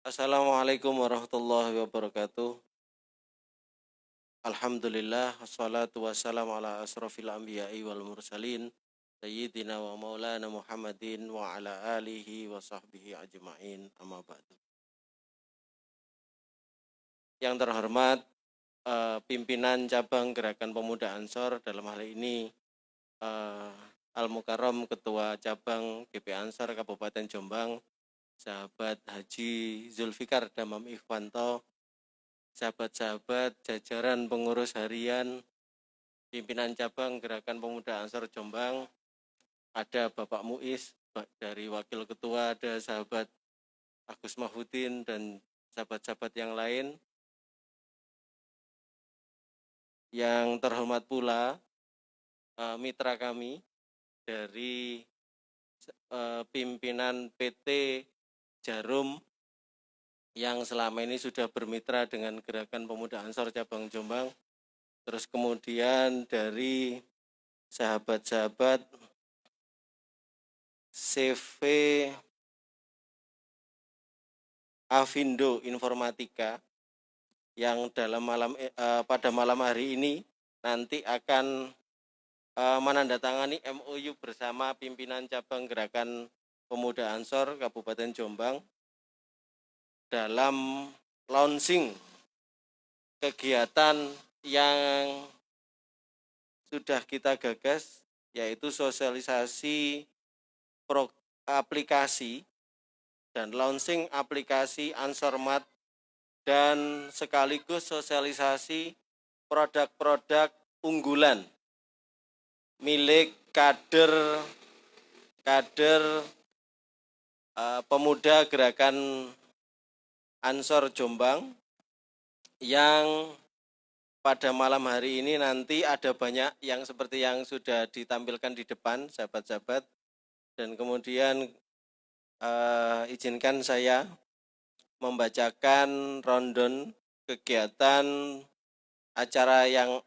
Assalamualaikum warahmatullahi wabarakatuh. Alhamdulillah, wassalatu wassalamu ala asrafil anbiya'i wal mursalin, Sayyidina wa maulana Muhammadin wa ala alihi wa sahbihi ajma'in, amma ba'du. Yang terhormat, pimpinan cabang Gerakan Pemuda Ansor, dalam hal ini Al-Mukarram Ketua Cabang GP Ansor Kabupaten Jombang, sahabat Haji Zulfikar Damam Ikhwanto, sahabat-sahabat jajaran pengurus harian pimpinan cabang Gerakan Pemuda Ansor Jombang, ada Bapak Muiz dari Wakil Ketua, ada sahabat Agus Mahfudin dan sahabat-sahabat yang lain. Yang terhormat pula mitra kami dari pimpinan PT Jarum yang selama ini sudah bermitra dengan Gerakan Pemuda Ansor Cabang Jombang. Terus kemudian dari sahabat-sahabat CV Avindo Informatika yang pada malam hari ini nanti akan menandatangani MOU bersama pimpinan cabang Gerakan Pemuda Ansor Kabupaten Jombang dalam launching kegiatan yang sudah kita gagas, yaitu sosialisasi aplikasi dan launching aplikasi Ansormat dan sekaligus sosialisasi produk-produk unggulan milik kader pemuda Gerakan Ansor Jombang yang pada malam hari ini nanti ada banyak yang seperti yang sudah ditampilkan di depan, sahabat-sahabat. Dan kemudian izinkan saya membacakan rundown kegiatan acara yang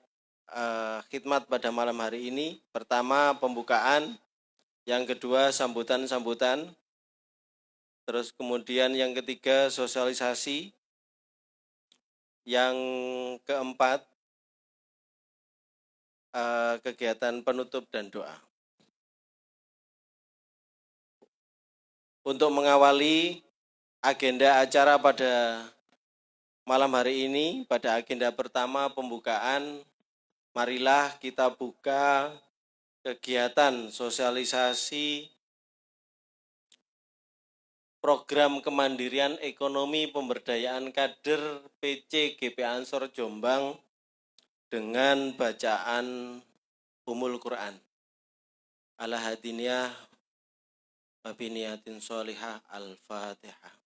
khidmat pada malam hari ini. Pertama, pembukaan. Yang kedua, sambutan-sambutan. Terus kemudian yang ketiga, sosialisasi. Yang keempat, kegiatan penutup dan doa. Untuk mengawali agenda acara pada malam hari ini, pada agenda pertama pembukaan, marilah kita buka kegiatan sosialisasi program kemandirian ekonomi pemberdayaan kader PC GP Ansor Jombang dengan bacaan Ummul Quran. Ala hadiniyah wabiniyatin sholihah al-fatihah.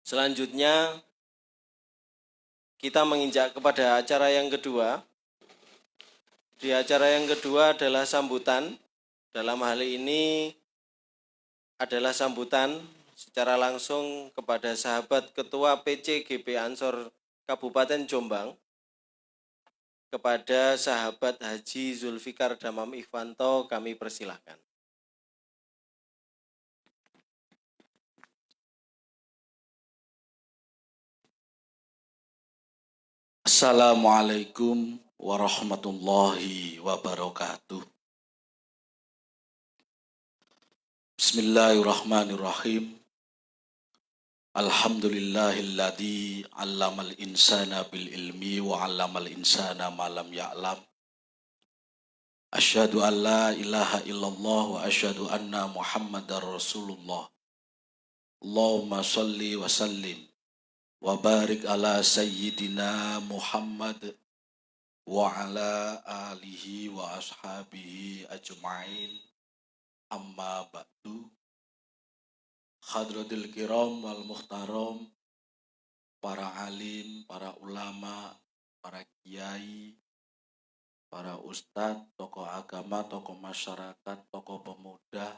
Selanjutnya kita menginjak kepada acara yang kedua. Di acara yang kedua adalah sambutan. Dalam hal ini adalah sambutan secara langsung kepada sahabat Ketua PC GP Ansor Kabupaten Jombang, kepada sahabat Haji Zulfikar Damam Ikhwanto, kami persilahkan. Assalamualaikum warahmatullahi wabarakatuh. Bismillahirrahmanirrahim. Alhamdulillahilladzi 'allamal insana bil ilmi wa 'allamal insana ma lam ya'lam. Asyhadu an la ilaha illallah wa asyhadu anna Muhammadar Rasulullah. Allahumma shalli wa sallim wa barik ala sayyidina Muhammad wa ala alihi wa ashabihi ajma'in, amma ba'du. Hadratil kiram wal muhtaram, para alim, para ulama, para kiai, para ustadz, tokoh agama, tokoh masyarakat, tokoh pemuda,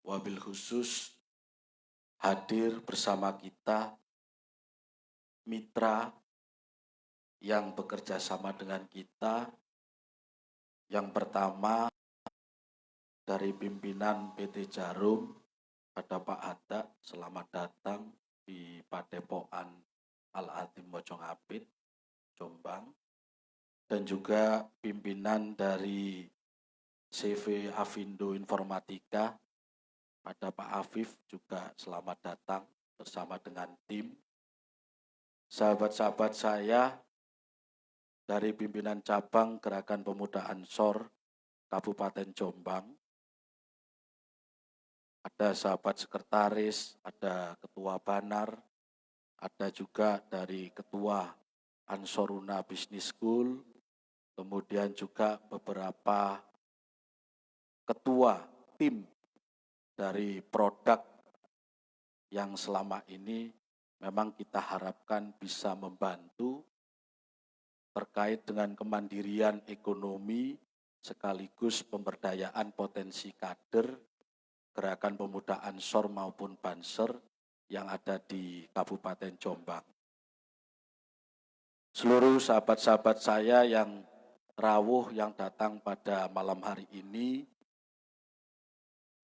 wabil khusus hadir bersama kita mitra yang bekerja sama dengan kita. Yang pertama, dari pimpinan PT Jarum, ada Pak Hatta, selamat datang di Padepokan Al-Atim Mojongapit, Jombang. Dan juga pimpinan dari CV Avindo Informatika, ada Pak Afif, juga selamat datang bersama dengan tim. Sahabat-sahabat saya dari pimpinan cabang Gerakan Pemuda Ansor Kabupaten Jombang, ada sahabat sekretaris, ada ketua Banar, ada juga dari ketua Ansoruna Business School, kemudian juga beberapa ketua tim dari produk yang selama ini memang kita harapkan bisa membantu terkait dengan kemandirian ekonomi sekaligus pemberdayaan potensi kader Gerakan Pemuda Ansor maupun Banser yang ada di Kabupaten Jombang. Seluruh sahabat-sahabat saya yang rawuh yang datang pada malam hari ini,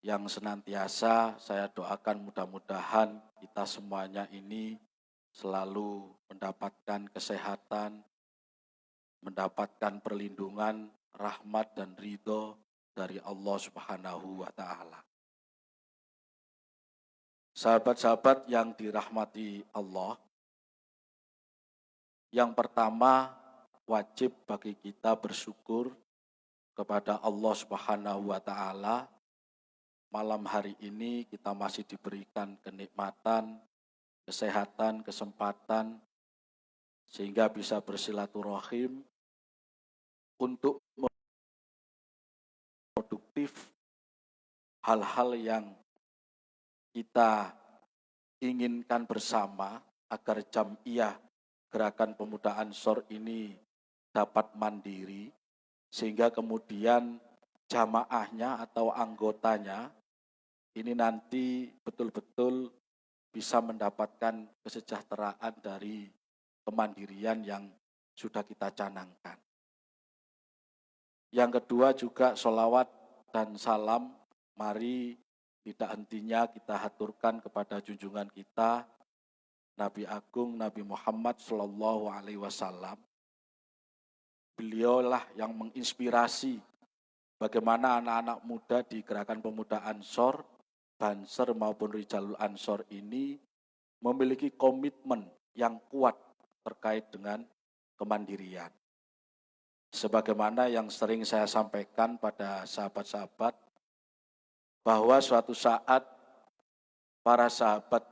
yang senantiasa saya doakan mudah-mudahan kita semuanya ini selalu mendapatkan kesehatan, mendapatkan perlindungan, rahmat dan ridho dari Allah Subhanahu wa Ta'ala. Sahabat-sahabat yang dirahmati Allah, yang pertama wajib bagi kita bersyukur kepada Allah Subhanahu wa Ta'ala. Malam hari ini kita masih diberikan kenikmatan, kesehatan, kesempatan, sehingga bisa bersilaturahim untuk produktif hal-hal yang kita inginkan bersama agar Jam'iyah Gerakan Pemuda Ansor ini dapat mandiri, sehingga kemudian jamaahnya atau anggotanya ini nanti betul-betul bisa mendapatkan kesejahteraan dari kemandirian yang sudah kita canangkan. Yang kedua juga sholawat dan salam, mari tidak hentinya kita haturkan kepada junjungan kita, Nabi Agung Nabi Muhammad SAW. Beliaulah yang menginspirasi bagaimana anak-anak muda di Gerakan Pemuda Ansor, Banser maupun Rijalul Ansor ini memiliki komitmen yang kuat terkait dengan kemandirian. Sebagaimana yang sering saya sampaikan pada sahabat-sahabat, bahwa suatu saat para sahabat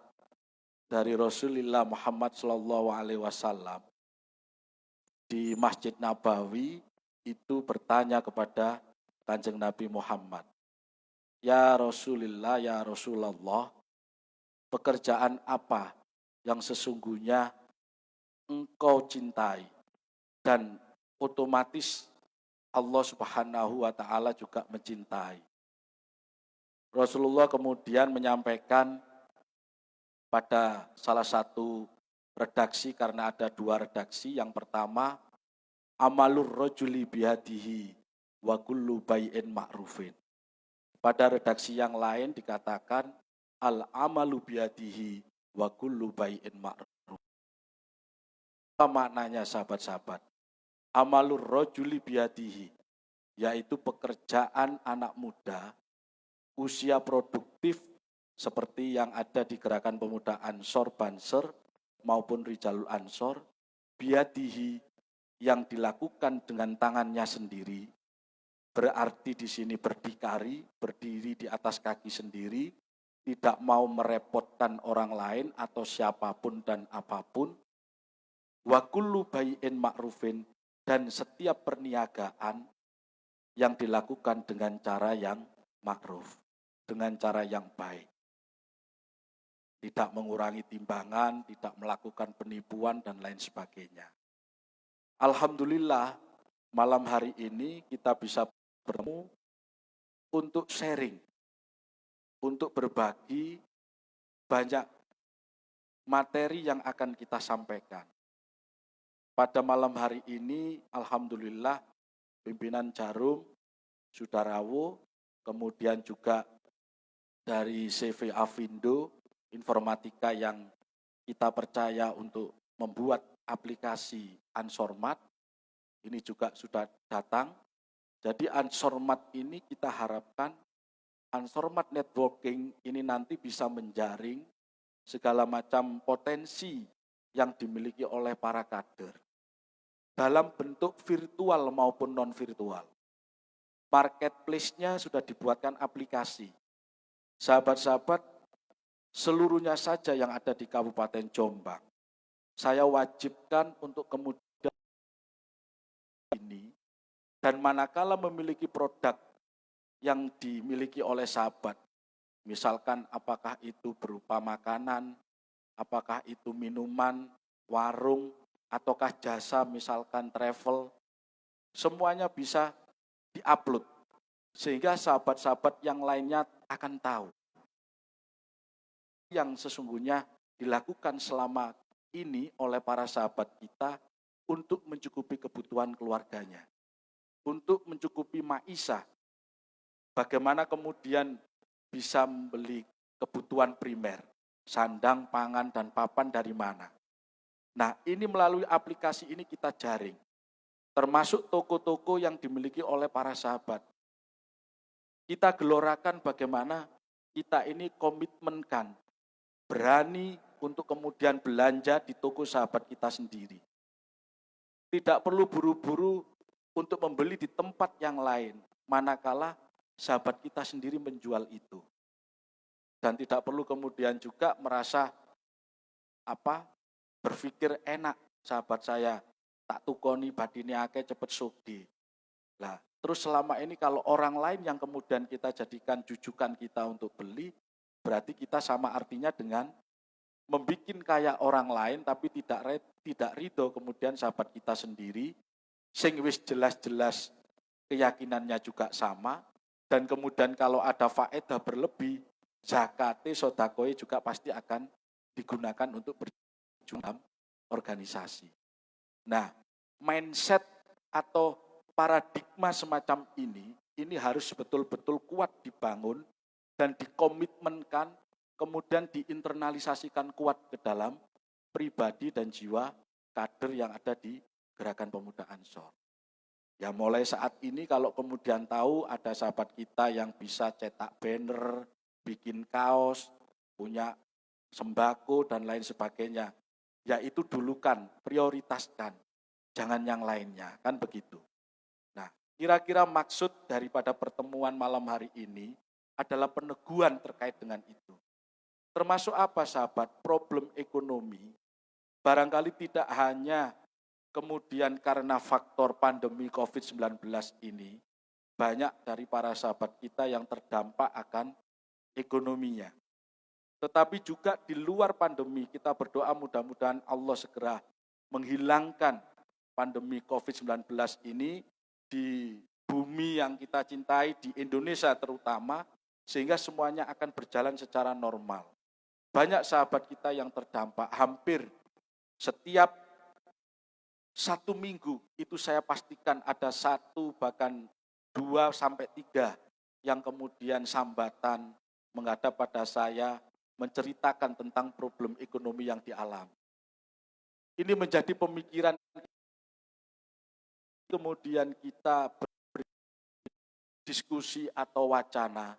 dari Rasulullah Muhammad SAW di Masjid Nabawi itu bertanya kepada Kanjeng Nabi Muhammad, "Ya Rasulullah, ya Rasulullah, pekerjaan apa yang sesungguhnya engkau cintai dan otomatis Allah Subhanahu wa Ta'ala juga mencintai?" Rasulullah kemudian menyampaikan pada salah satu redaksi, karena ada dua redaksi. Yang pertama, amalur rajuli bihadihi wa kullu bai'in ma'rufin. Pada redaksi yang lain dikatakan al amalu bihadihi wa kullu bai'in ma'ruf. Apa maknanya sahabat-sahabat? Amalur rajuli bihadihi, yaitu pekerjaan anak muda usia produktif seperti yang ada di Gerakan Pemuda Ansor Banser maupun Rijalul Ansor, biadihi, yang dilakukan dengan tangannya sendiri, berarti di sini berdikari, berdiri di atas kaki sendiri, tidak mau merepotkan orang lain atau siapapun dan apapun. Wa kullu bai'in ma'rufin, dan setiap perniagaan yang dilakukan dengan cara yang ma'ruf, dengan cara yang baik. Tidak mengurangi timbangan, tidak melakukan penipuan dan lain sebagainya. Alhamdulillah, malam hari ini kita bisa bertemu untuk sharing, untuk berbagi banyak materi yang akan kita sampaikan. Pada malam hari ini, alhamdulillah, pimpinan Jarum sudah rawuh, kemudian juga dari CV Avindo, informatika yang kita percaya untuk membuat aplikasi Ansormat, ini juga sudah datang. Jadi Ansormat ini kita harapkan, Ansormat Networking ini nanti bisa menjaring segala macam potensi yang dimiliki oleh para kader dalam bentuk virtual maupun non-virtual. Marketplace-nya sudah dibuatkan aplikasi. Sahabat-sahabat, seluruhnya saja yang ada di Kabupaten Jombang, saya wajibkan untuk kemudian ini, dan manakala memiliki produk yang dimiliki oleh sahabat, misalkan apakah itu berupa makanan, apakah itu minuman, warung, ataukah jasa misalkan travel, semuanya bisa diupload, sehingga sahabat-sahabat yang lainnya akan tahu yang sesungguhnya dilakukan selama ini oleh para sahabat kita untuk mencukupi kebutuhan keluarganya, untuk mencukupi maisha, bagaimana kemudian bisa membeli kebutuhan primer, sandang, pangan, dan papan dari mana. Nah, ini melalui aplikasi ini kita jaring, termasuk toko-toko yang dimiliki oleh para sahabat. Kita gelorakan bagaimana kita ini komitmenkan, berani untuk kemudian belanja di toko sahabat kita sendiri. Tidak perlu buru-buru untuk membeli di tempat yang lain, manakala sahabat kita sendiri menjual itu. Dan tidak perlu kemudian juga merasa berpikir enak, sahabat saya tak tukoni badine akeh cepet sugih. Nah, terus selama ini kalau orang lain yang kemudian kita jadikan jujukan kita untuk beli, berarti kita sama artinya dengan membikin kaya orang lain tapi tidak ridho kemudian sahabat kita sendiri, sing wis jelas-jelas keyakinannya juga sama, dan kemudian kalau ada faedah berlebih, zakate, sodakoe juga pasti akan digunakan untuk berjuang dalam organisasi. Nah, mindset atau paradigma semacam ini harus betul-betul kuat dibangun dan dikomitmenkan, kemudian diinternalisasikan kuat ke dalam pribadi dan jiwa kader yang ada di Gerakan Pemuda Ansor. Ya mulai saat ini kalau kemudian tahu ada sahabat kita yang bisa cetak banner, bikin kaos, punya sembako dan lain sebagainya, ya itu dulukan, prioritaskan, jangan yang lainnya, kan begitu. Nah, kira-kira maksud daripada pertemuan malam hari ini adalah peneguhan terkait dengan itu. Termasuk apa sahabat? Problem ekonomi barangkali tidak hanya kemudian karena faktor pandemi COVID-19 ini, banyak dari para sahabat kita yang terdampak akan ekonominya. Tetapi juga di luar pandemi, kita berdoa mudah-mudahan Allah segera menghilangkan pandemi COVID-19 ini di bumi yang kita cintai, di Indonesia terutama, sehingga semuanya akan berjalan secara normal. Banyak sahabat kita yang terdampak, hampir setiap 1 minggu itu saya pastikan ada 1 bahkan 2 sampai 3 yang kemudian sambatan menghadap pada saya menceritakan tentang problem ekonomi yang dialami. Ini menjadi pemikiran, kemudian kita berdiskusi atau wacana,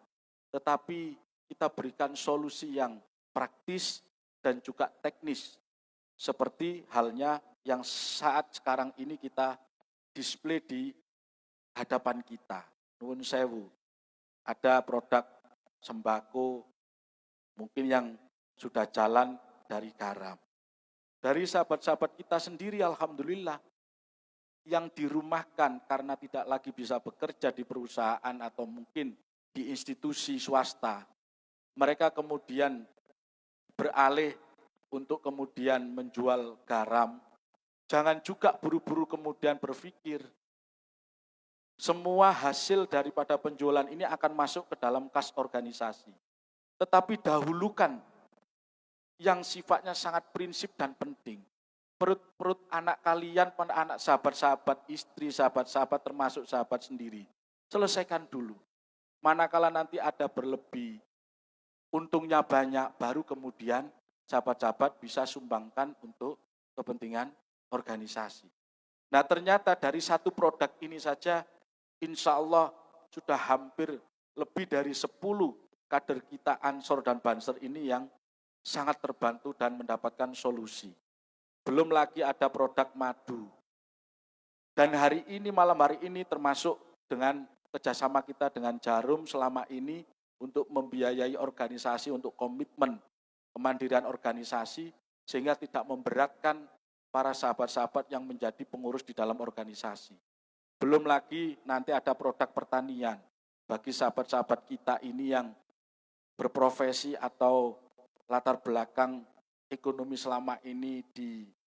tetapi kita berikan solusi yang praktis dan juga teknis, seperti halnya yang saat sekarang ini kita display di hadapan kita. Nuwun sewu, ada produk sembako mungkin yang sudah jalan dari garam. Dari sahabat-sahabat kita sendiri, alhamdulillah, yang dirumahkan karena tidak lagi bisa bekerja di perusahaan atau mungkin di institusi swasta, mereka kemudian beralih untuk kemudian menjual garam. Jangan juga buru-buru kemudian berpikir semua hasil daripada penjualan ini akan masuk ke dalam kas organisasi. Tetapi dahulukan yang sifatnya sangat prinsip dan penting. Perut-perut anak kalian, anak sahabat-sahabat, istri, sahabat-sahabat, termasuk sahabat sendiri. Selesaikan dulu. Manakala nanti ada berlebih, untungnya banyak, baru kemudian sahabat-sahabat bisa sumbangkan untuk kepentingan organisasi. Nah ternyata dari satu produk ini saja, insya Allah sudah hampir lebih dari 10 kader kita Ansor dan Banser ini yang sangat terbantu dan mendapatkan solusi. Belum lagi ada produk madu. Dan hari ini, malam hari ini termasuk dengan kerjasama kita dengan Jarum selama ini untuk membiayai organisasi, untuk komitmen kemandirian organisasi, sehingga tidak memberatkan para sahabat-sahabat yang menjadi pengurus di dalam organisasi. Belum lagi nanti ada produk pertanian bagi sahabat-sahabat kita ini yang berprofesi atau latar belakang ekonomi selama ini diambilkan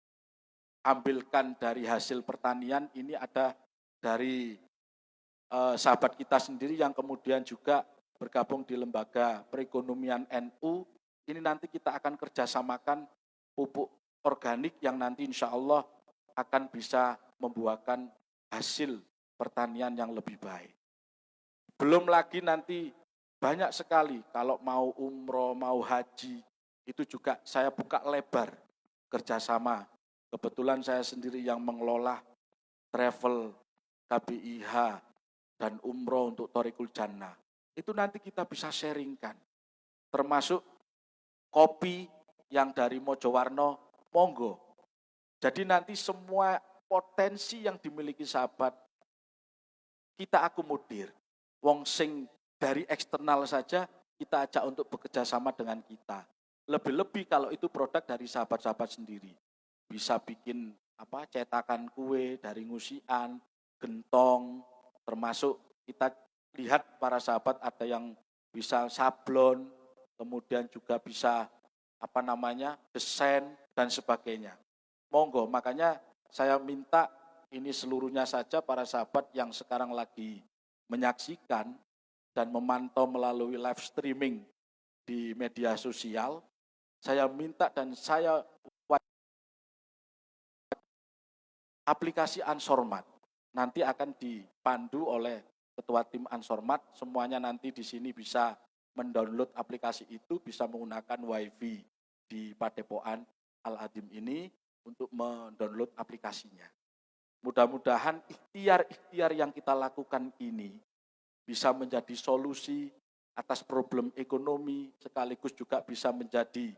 dari hasil pertanian, ini ada dari sahabat kita sendiri yang kemudian juga bergabung di lembaga perekonomian NU. Ini nanti kita akan kerjasamakan pupuk organik yang nanti insya Allah akan bisa membuahkan hasil pertanian yang lebih baik. Belum lagi nanti banyak sekali kalau mau umroh, mau haji, itu juga saya buka lebar kerjasama. Kebetulan saya sendiri yang mengelola travel KBIH dan umroh untuk Thoriqul Jannah. Itu nanti kita bisa sharingkan. Termasuk kopi yang dari Mojowarno, monggo. Jadi nanti semua potensi yang dimiliki sahabat, kita akomodir. Wong sing dari eksternal saja, kita ajak untuk bekerja sama dengan kita. Lebih-lebih kalau itu produk dari sahabat-sahabat sendiri. Bisa bikin cetakan kue dari ngusian, gentong, termasuk kita lihat para sahabat ada yang bisa sablon, kemudian juga bisa desain dan sebagainya. Monggo, makanya saya minta ini seluruhnya saja para sahabat yang sekarang lagi menyaksikan dan memantau melalui live streaming di media sosial, saya minta dan saya aplikasi Ansormat nanti akan dipandu oleh ketua tim Ansormat, semuanya nanti di sini bisa mendownload aplikasi itu, bisa menggunakan WiFi di Padepokan Al-Adim ini untuk mendownload aplikasinya. Mudah-mudahan ikhtiar-ikhtiar yang kita lakukan ini bisa menjadi solusi atas problem ekonomi, sekaligus juga bisa menjadi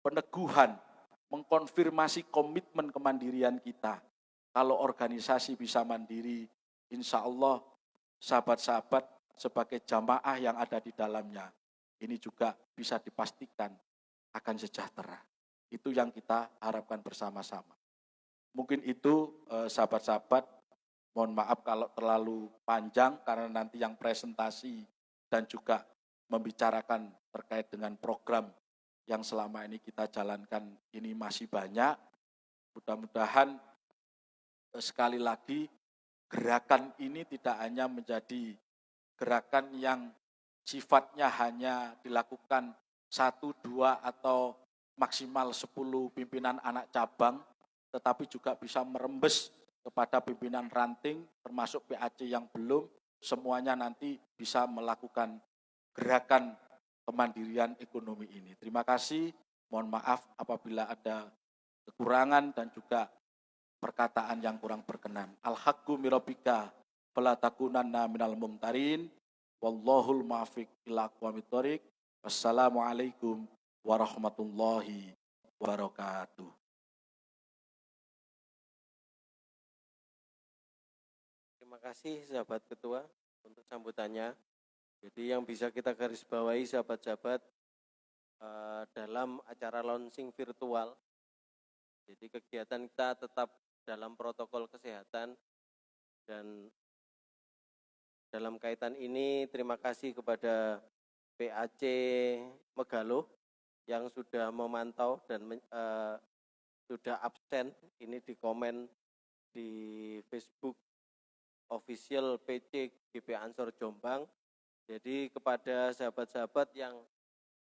peneguhan, mengkonfirmasi komitmen kemandirian kita. Kalau organisasi bisa mandiri, insya Allah sahabat-sahabat sebagai jamaah yang ada di dalamnya, ini juga bisa dipastikan akan sejahtera. Itu yang kita harapkan bersama-sama. Mungkin itu sahabat-sahabat, mohon maaf kalau terlalu panjang karena nanti yang presentasi dan juga membicarakan terkait dengan program yang selama ini kita jalankan ini masih banyak. Mudah-mudahan sekali lagi gerakan ini tidak hanya menjadi gerakan yang sifatnya hanya dilakukan 1, 2 atau maksimal 10 pimpinan anak cabang, tetapi juga bisa merembes kepada pimpinan ranting, termasuk PAC yang belum, semuanya nanti bisa melakukan gerakan kemandirian ekonomi ini. Terima kasih, mohon maaf apabila ada kekurangan dan juga perkataan yang kurang berkenan. Al-haqqu mirabbika fala takunanna minal mumtarin, wallahul muwaffiq ila aqwamit thoriq. Wassalamualaikum warahmatullahi wabarakatuh. Terima kasih sahabat ketua untuk sambutannya. Jadi yang bisa kita garis bawahi sahabat-sahabat dalam acara launching virtual. Jadi kegiatan kita tetap dalam protokol kesehatan, dan dalam kaitan ini terima kasih kepada PAC Megalo yang sudah memantau dan sudah absen ini di komen di Facebook official PC GP Ansor Jombang. Jadi kepada sahabat-sahabat yang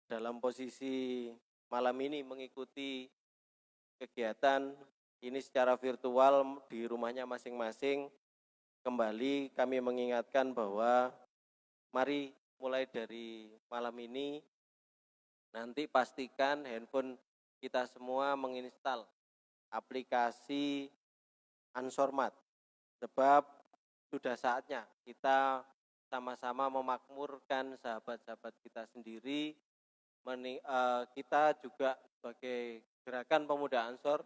dalam posisi malam ini mengikuti kegiatan ini secara virtual di rumahnya masing-masing, kembali kami mengingatkan bahwa mari mulai dari malam ini nanti pastikan handphone kita semua menginstal aplikasi Ansormat, sebab sudah saatnya kita sama-sama memakmurkan sahabat-sahabat kita sendiri. Kita juga sebagai gerakan pemuda Ansor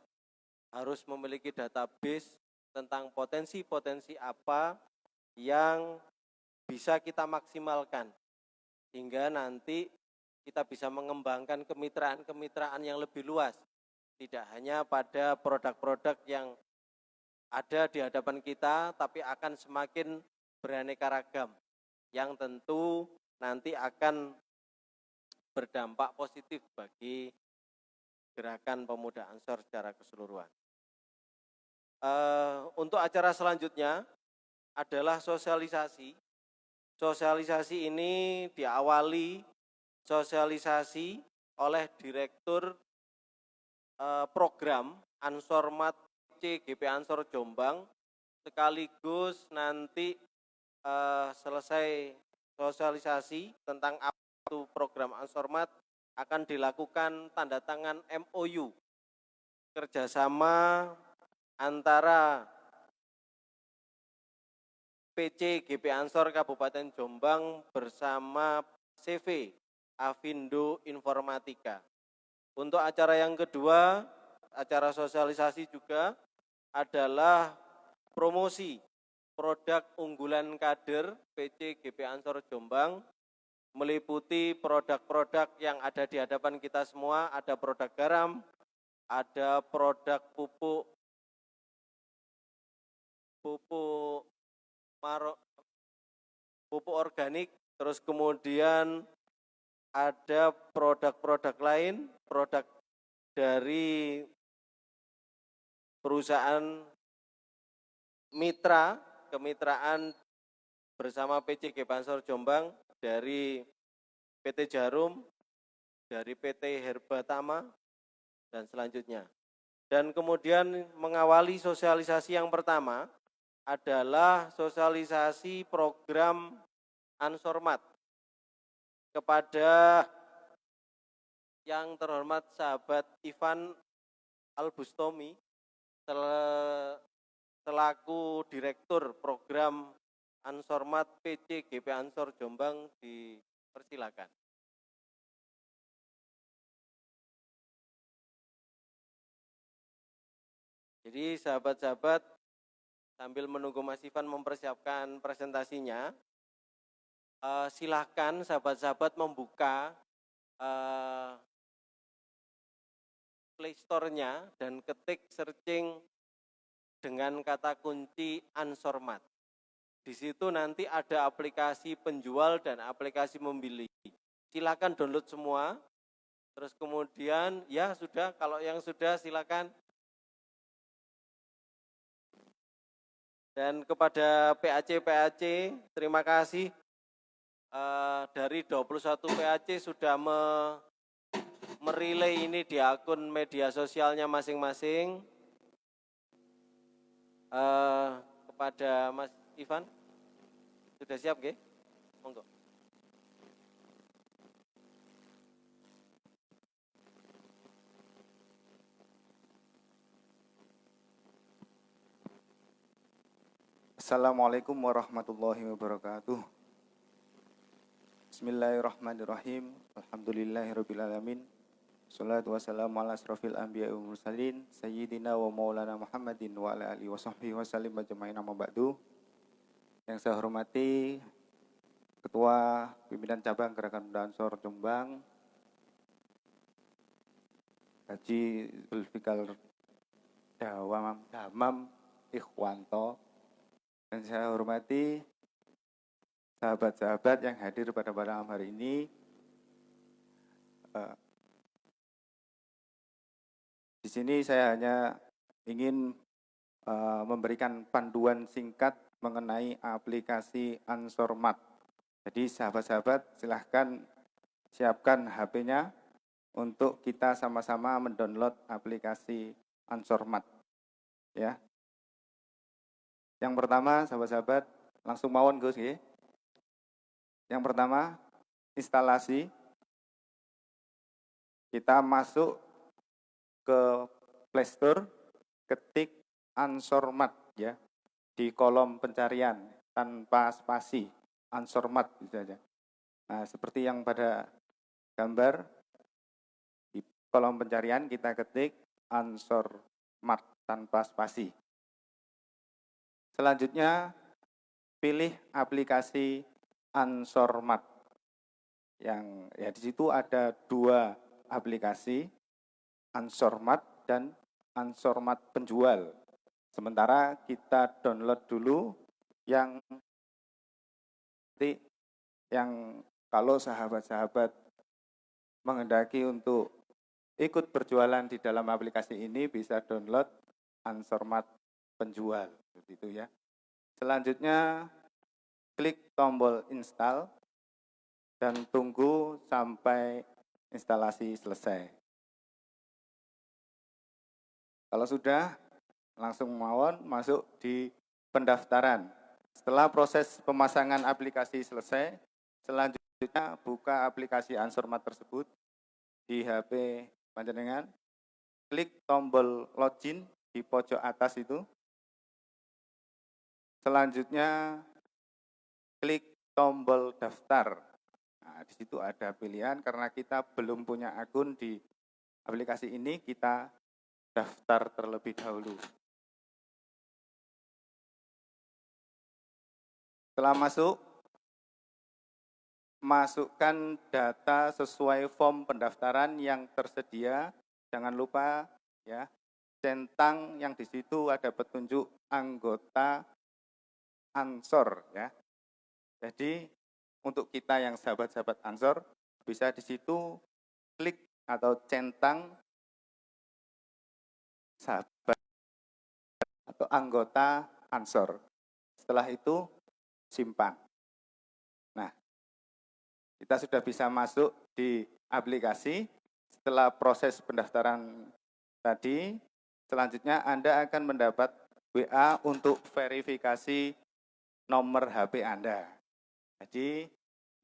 harus memiliki database tentang potensi-potensi apa yang bisa kita maksimalkan, hingga nanti kita bisa mengembangkan kemitraan-kemitraan yang lebih luas, tidak hanya pada produk-produk yang ada di hadapan kita, tapi akan semakin beraneka ragam, yang tentu nanti akan berdampak positif bagi gerakan pemuda Ansor secara keseluruhan. Untuk acara selanjutnya adalah sosialisasi. Sosialisasi ini diawali sosialisasi oleh Direktur Program Ansormat GP Ansor Jombang, sekaligus nanti selesai sosialisasi tentang apa itu program Ansormat, akan dilakukan tanda tangan MOU kerjasama antara PC GP Ansor Kabupaten Jombang bersama CV Avindo Informatika. Untuk acara yang kedua, acara sosialisasi juga adalah promosi produk unggulan kader PC GP Ansor Jombang, meliputi produk-produk yang ada di hadapan kita semua. Ada produk garam, ada produk pupuk organik, terus kemudian ada produk-produk lain, produk dari perusahaan mitra, kemitraan bersama PC GP Ansor Jombang, dari PT Jarum, dari PT Herbatama, dan selanjutnya. Dan kemudian mengawali sosialisasi yang pertama adalah sosialisasi program Ansormat kepada yang terhormat sahabat Ivan Albustomi selaku Direktur Program Ansormat PC GP Ansor Jombang, dipersilakan. Jadi sahabat-sahabat, sambil menunggu Mas Ivan mempersiapkan presentasinya, silahkan sahabat-sahabat membuka Play Store-nya dan ketik searching dengan kata kunci Ansormat. Di situ nanti ada aplikasi penjual dan aplikasi membeli. Silakan download semua. Terus kemudian ya sudah, kalau yang sudah silakan. Dan kepada PAC, terima kasih. Dari 21 PAC sudah merelay ini di akun media sosialnya masing-masing. Kepada Mas Ivan, sudah siap nggih? Monggo. Assalamualaikum warahmatullahi wabarakatuh. Bismillahirrahmanirrahim. Alhamdulillahirrabbilalamin. Salatu wassalamu ala asrafil anbiya wa mursalin sayyidina wa maulana Muhammadin wa ala alihi wa sahbihi wa sallim ajma'in, amma ba'du. Yang saya hormati Ketua Pimpinan Cabang Gerakan Pemuda Ansor Jombang, Haji Zulfikar Damam Ikhwanto, dan saya hormati sahabat-sahabat yang hadir pada malam hari ini. Di sini saya hanya ingin memberikan panduan singkat mengenai aplikasi Ansormat. Jadi sahabat-sahabat silahkan siapkan HP-nya untuk kita sama-sama mendownload aplikasi Ansormat. Ya. Yang pertama, sahabat-sahabat, langsung mawon Gus nggih. Yang pertama, instalasi. Kita masuk ke Play Store, ketik Ansormat ya di kolom pencarian tanpa spasi, Ansormat gitu saja. Nah, seperti yang pada gambar di kolom pencarian kita ketik Ansormat tanpa spasi. Selanjutnya pilih aplikasi Ansormat. Yang ya di situ ada dua aplikasi, Ansormat dan Ansormat penjual. Sementara kita download dulu yang kalau sahabat-sahabat menghendaki untuk ikut berjualan di dalam aplikasi ini bisa download Ansormat penjual, seperti itu ya. Selanjutnya klik tombol install dan tunggu sampai instalasi selesai. Kalau sudah, langsung mawon masuk di pendaftaran. Setelah proses pemasangan aplikasi selesai, selanjutnya buka aplikasi Ansormat tersebut di HP panjenengan, klik tombol login di pojok atas itu. Selanjutnya klik tombol daftar. Nah, di situ ada pilihan karena kita belum punya akun di aplikasi ini, kita daftar terlebih dahulu. Setelah masuk, masukkan data sesuai form pendaftaran yang tersedia. Jangan lupa ya, centang yang di situ ada petunjuk anggota Ansor ya. Jadi untuk kita yang sahabat-sahabat Ansor bisa di situ klik atau centang sahabat atau anggota Ansor. Setelah itu simpan. Nah, kita sudah bisa masuk di aplikasi. Setelah proses pendaftaran tadi, selanjutnya Anda akan mendapat WA untuk verifikasi nomor HP Anda. Jadi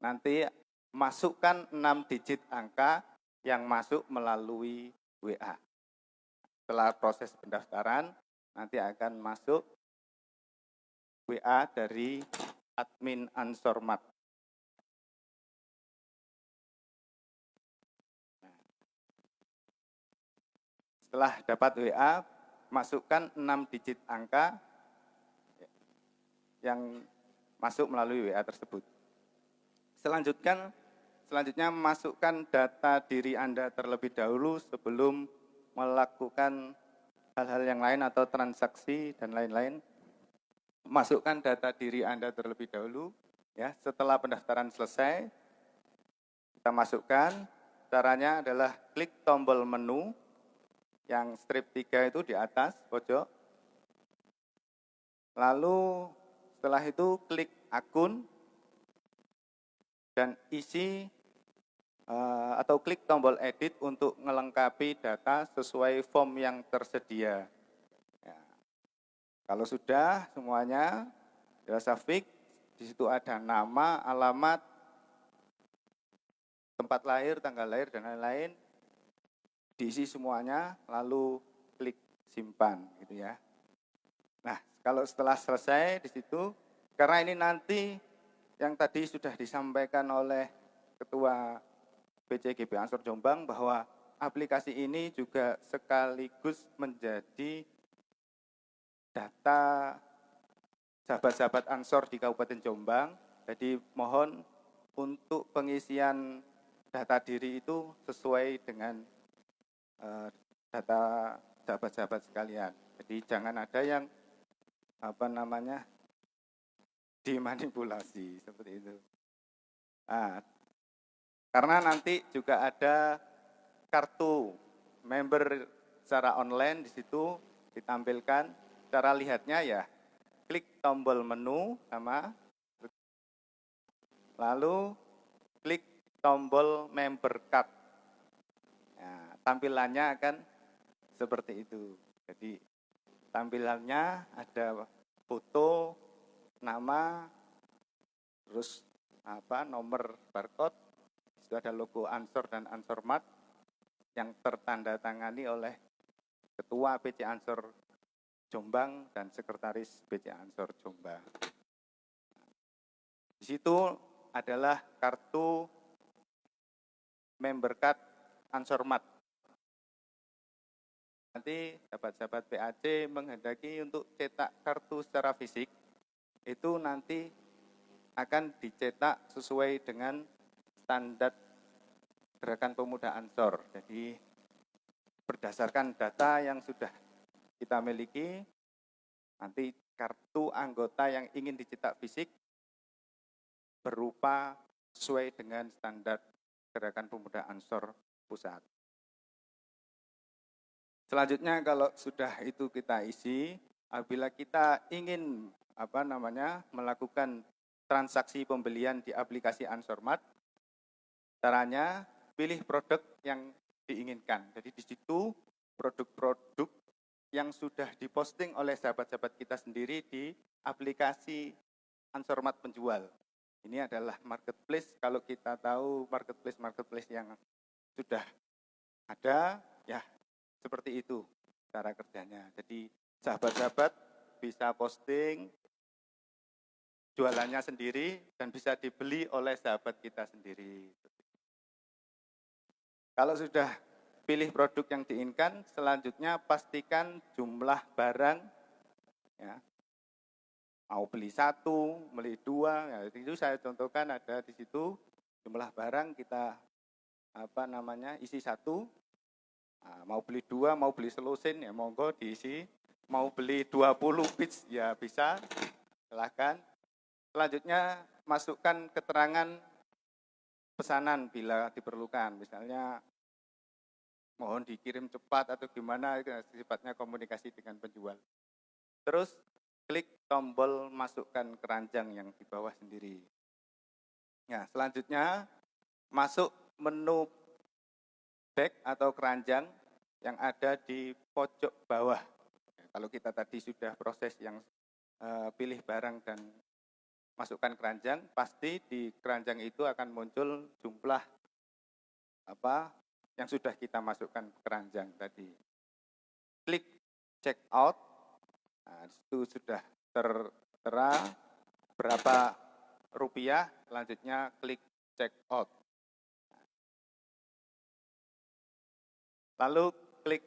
nanti masukkan 6 digit angka yang masuk melalui WA. Setelah proses pendaftaran, nanti akan masuk WA dari admin Ansormat. Setelah dapat WA, masukkan 6 digit angka yang masuk melalui WA tersebut. Selanjutnya masukkan data diri Anda terlebih dahulu sebelum melakukan hal-hal yang lain atau transaksi dan lain-lain. Masukkan data diri Anda terlebih dahulu ya. Setelah pendaftaran selesai, kita masukkan. Caranya adalah klik tombol menu yang strip 3 itu di atas pojok. Lalu setelah itu klik akun dan isi atau klik tombol edit untuk melengkapi data sesuai form yang tersedia. Ya. Kalau sudah semuanya dirasa fix, di situ ada nama, alamat, tempat lahir, tanggal lahir dan lain-lain. Diisi semuanya, lalu klik simpan, gitu ya. Nah, kalau setelah selesai di situ, karena ini nanti yang tadi sudah disampaikan oleh Ketua BCGB Ansor Jombang bahwa aplikasi ini juga sekaligus menjadi data sahabat-sahabat Ansor di Kabupaten Jombang. Jadi mohon untuk pengisian data diri itu sesuai dengan data sahabat-sahabat sekalian. Jadi jangan ada yang dimanipulasi seperti itu. Nah, karena nanti juga ada kartu member secara online di situ ditampilkan. Cara lihatnya ya klik tombol menu sama lalu klik tombol member card. Nah, tampilannya akan seperti itu. Jadi tampilannya ada foto, nama, terus nomor barcode, itu ada logo Ansor dan Ansormat yang tertanda tangani oleh Ketua BC Ansor Jombang dan Sekretaris BC Ansor Jombang. Di situ adalah kartu member card Ansormat. Nanti sahabat-sahabat PAC menghendaki untuk cetak kartu secara fisik, itu nanti akan dicetak sesuai dengan standar Gerakan Pemuda Ansor. Jadi berdasarkan data yang sudah kita miliki, nanti kartu anggota yang ingin dicetak fisik berupa sesuai dengan standar Gerakan Pemuda Ansor Pusat. Selanjutnya kalau sudah itu kita isi, apabila kita ingin melakukan transaksi pembelian di aplikasi Ansormat, caranya pilih produk yang diinginkan. Jadi di situ produk-produk yang sudah diposting oleh sahabat-sahabat kita sendiri di aplikasi Ansormat penjual. Ini adalah marketplace. Kalau kita tahu marketplace yang sudah ada, ya seperti itu cara kerjanya. Jadi sahabat-sahabat bisa posting jualannya sendiri dan bisa dibeli oleh sahabat kita sendiri. Kalau sudah pilih produk yang diinginkan, selanjutnya pastikan jumlah barang, ya. Mau beli 1, beli 2, ya, itu saya contohkan ada di situ jumlah barang kita isi 1. Nah, mau beli 2, mau beli selusin, ya monggo diisi. Mau beli 20 bits, ya bisa, silahkan. Selanjutnya masukkan keterangan pesanan bila diperlukan, misalnya mohon dikirim cepat atau gimana, itu sifatnya komunikasi dengan penjual. Terus klik tombol masukkan keranjang yang di bawah sendiri. Nah, selanjutnya masuk menu bag atau keranjang yang ada di pojok bawah. Kalau kita tadi sudah proses yang pilih barang dan masukkan keranjang, pasti di keranjang itu akan muncul jumlah yang sudah kita masukkan ke keranjang tadi. Klik check out, nah, itu sudah tertera berapa rupiah, selanjutnya klik check out. Lalu klik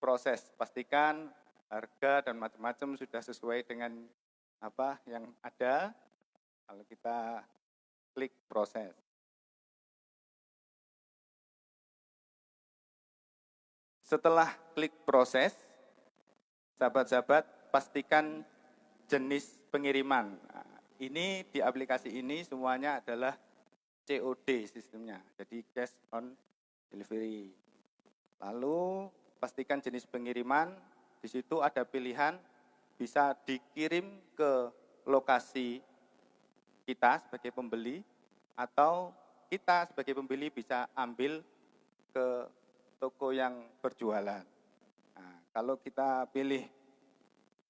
proses, pastikan harga dan macam-macam sudah sesuai dengan apa yang ada. Kalau kita klik proses. Setelah klik proses, sahabat-sahabat pastikan jenis pengiriman. Nah, ini di aplikasi ini semuanya adalah COD sistemnya, jadi cash on delivery. Lalu pastikan jenis pengiriman, di situ ada pilihan bisa dikirim ke lokasi kita sebagai pembeli atau kita sebagai pembeli bisa ambil ke toko yang berjualan. Nah, kalau kita pilih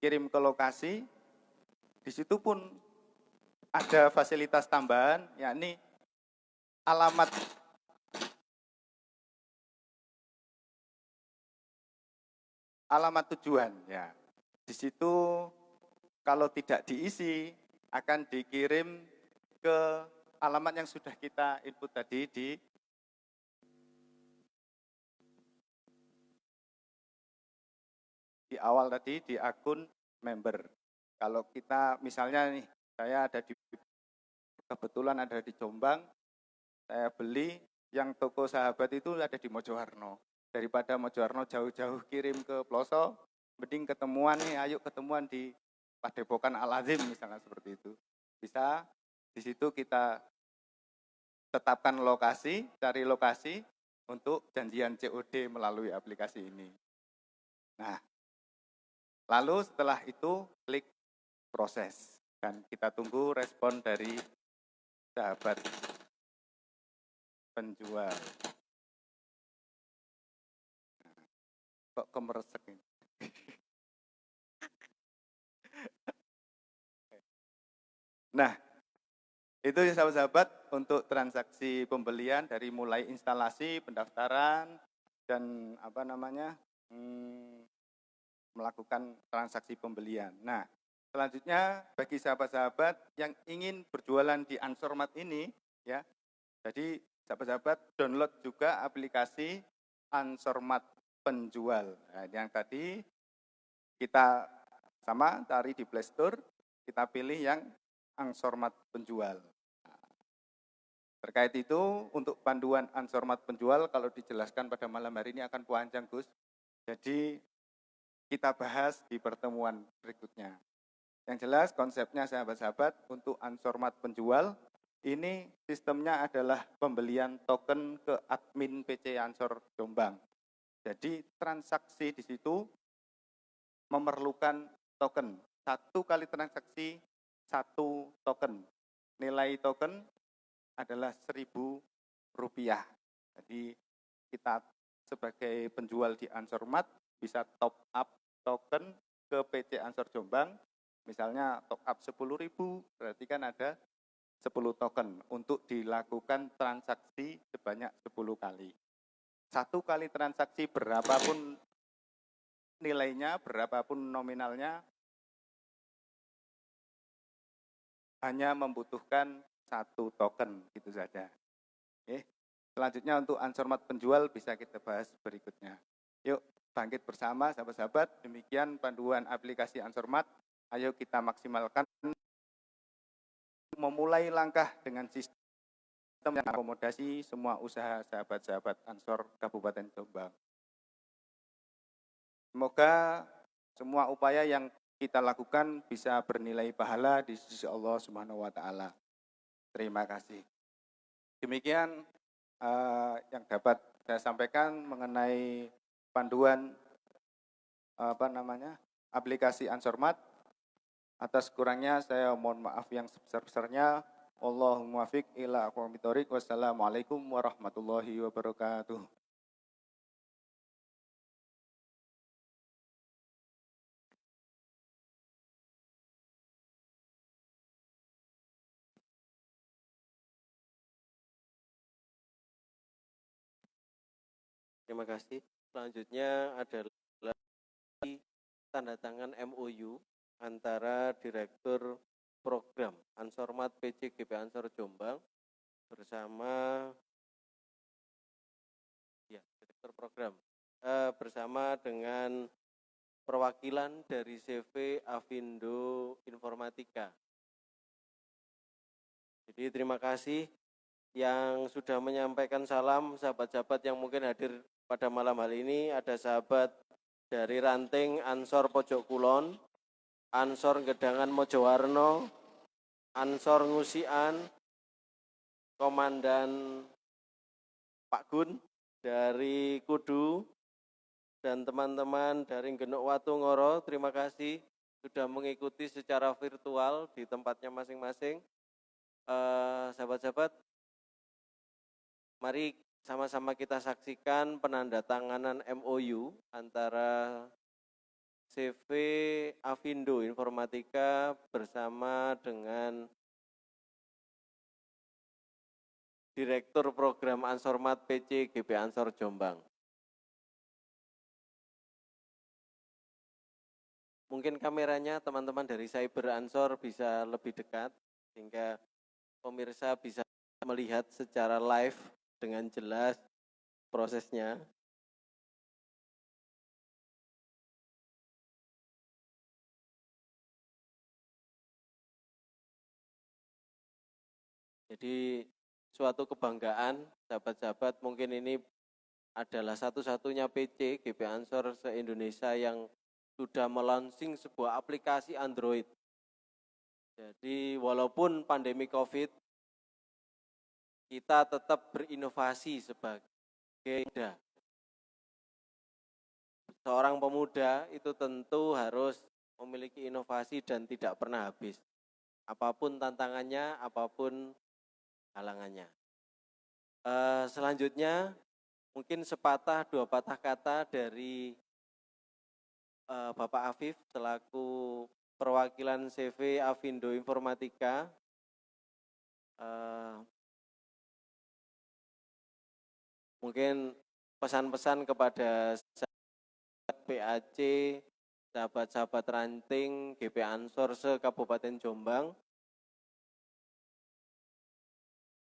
kirim ke lokasi, di situ pun ada fasilitas tambahan, yakni alamat tujuan. Ya, di situ kalau tidak diisi akan dikirim ke alamat yang sudah kita input tadi di awal tadi di akun member. Kalau kita misalnya nih, saya kebetulan ada di Jombang, saya beli yang toko sahabat itu ada di Mojowarno. Daripada Mojowarno jauh-jauh kirim ke Ploso, mending ketemuan nih, ayo ketemuan di Padepokan Al-Azim misalnya seperti itu. Bisa di situ kita tetapkan lokasi, cari lokasi untuk janjian COD melalui aplikasi ini. Nah, lalu setelah itu klik proses dan kita tunggu respon dari sahabat penjual. Kok kemeresek ini? Nah, Itu ya sahabat-sahabat untuk transaksi pembelian dari mulai instalasi, pendaftaran, dan melakukan transaksi pembelian. Nah, selanjutnya bagi sahabat-sahabat yang ingin berjualan di Ansormat ini, ya, jadi sahabat-sahabat download juga aplikasi Ansormat Penjual. Nah, yang tadi kita sama cari di Play Store, kita pilih yang Ansormat Penjual. Terkait itu, untuk panduan Ansormat Penjual, kalau dijelaskan pada malam hari ini akan panjang, Gus. Jadi, kita bahas di pertemuan berikutnya. Yang jelas, konsepnya sahabat-sahabat, untuk Ansormat Penjual, ini sistemnya adalah pembelian token ke admin PC Ansor Jombang. Jadi, transaksi di situ memerlukan token. 1 kali transaksi, 1 token. Nilai token adalah Rp1.000. Jadi kita sebagai penjual di Ansormat bisa top up token ke PC Ansor Jombang. Misalnya top up 10.000, berarti kan ada 10 token untuk dilakukan transaksi sebanyak 10 kali. 1 kali transaksi berapapun nilainya, berapapun nominalnya, hanya membutuhkan 1 token, gitu saja. Oke. Selanjutnya untuk Ansormat Penjual bisa kita bahas berikutnya. Yuk, bangkit bersama sahabat-sahabat, demikian panduan aplikasi Ansormat. Ayo kita maksimalkan, memulai langkah dengan sistem yang akomodasi semua usaha sahabat-sahabat Ansor Kabupaten Jombang. Semoga semua upaya yang kita lakukan bisa bernilai pahala di sisi Allah Subhanahu wa taala. Terima kasih. Demikian yang dapat saya sampaikan mengenai panduan aplikasi Ansormat. Atas kurangnya saya mohon maaf yang sebesar-besarnya. Allahumma fiq ila aqwamit thoriq. Wassalamualaikum warahmatullahi wabarakatuh. Terima kasih. Selanjutnya adalah tanda tangan MOU antara Direktur Program Ansormat PC GP Ansor Jombang bersama Direktur Program bersama dengan perwakilan dari CV Avindo Informatika. Jadi terima kasih yang sudah menyampaikan salam, sahabat-sahabat yang mungkin hadir pada malam hari ini. Ada sahabat dari Ranting Ansor Pojok Kulon, Ansor Gedangan Mojowarno, Ansor Ngusian, Komandan Pak Gun dari Kudu, dan teman-teman dari Genuk Watu Ngoro. Terima kasih sudah mengikuti secara virtual di tempatnya masing-masing. Sahabat-sahabat, mari sama-sama kita saksikan penandatanganan MOU antara CV Avindo Informatika bersama dengan Direktur Program Ansormat PC GP Ansor Jombang. Mungkin kameranya teman-teman dari Cyber Ansor bisa lebih dekat sehingga pemirsa bisa melihat secara live dengan jelas prosesnya. Jadi suatu kebanggaan, sahabat-sahabat, mungkin ini adalah satu-satunya PC GP Ansor se-Indonesia yang sudah melaunching sebuah aplikasi Android. Jadi walaupun pandemi COVID, kita tetap berinovasi sebagai pemuda. Seorang pemuda itu tentu harus memiliki inovasi dan tidak pernah habis. Apapun tantangannya, apapun halangannya. Selanjutnya, mungkin sepatah dua patah kata dari Bapak Afif selaku perwakilan CV Avindo Informatika Eh, Mungkin pesan-pesan kepada sahabat PAC, sahabat-sahabat ranting GP Ansor se-Kabupaten Jombang.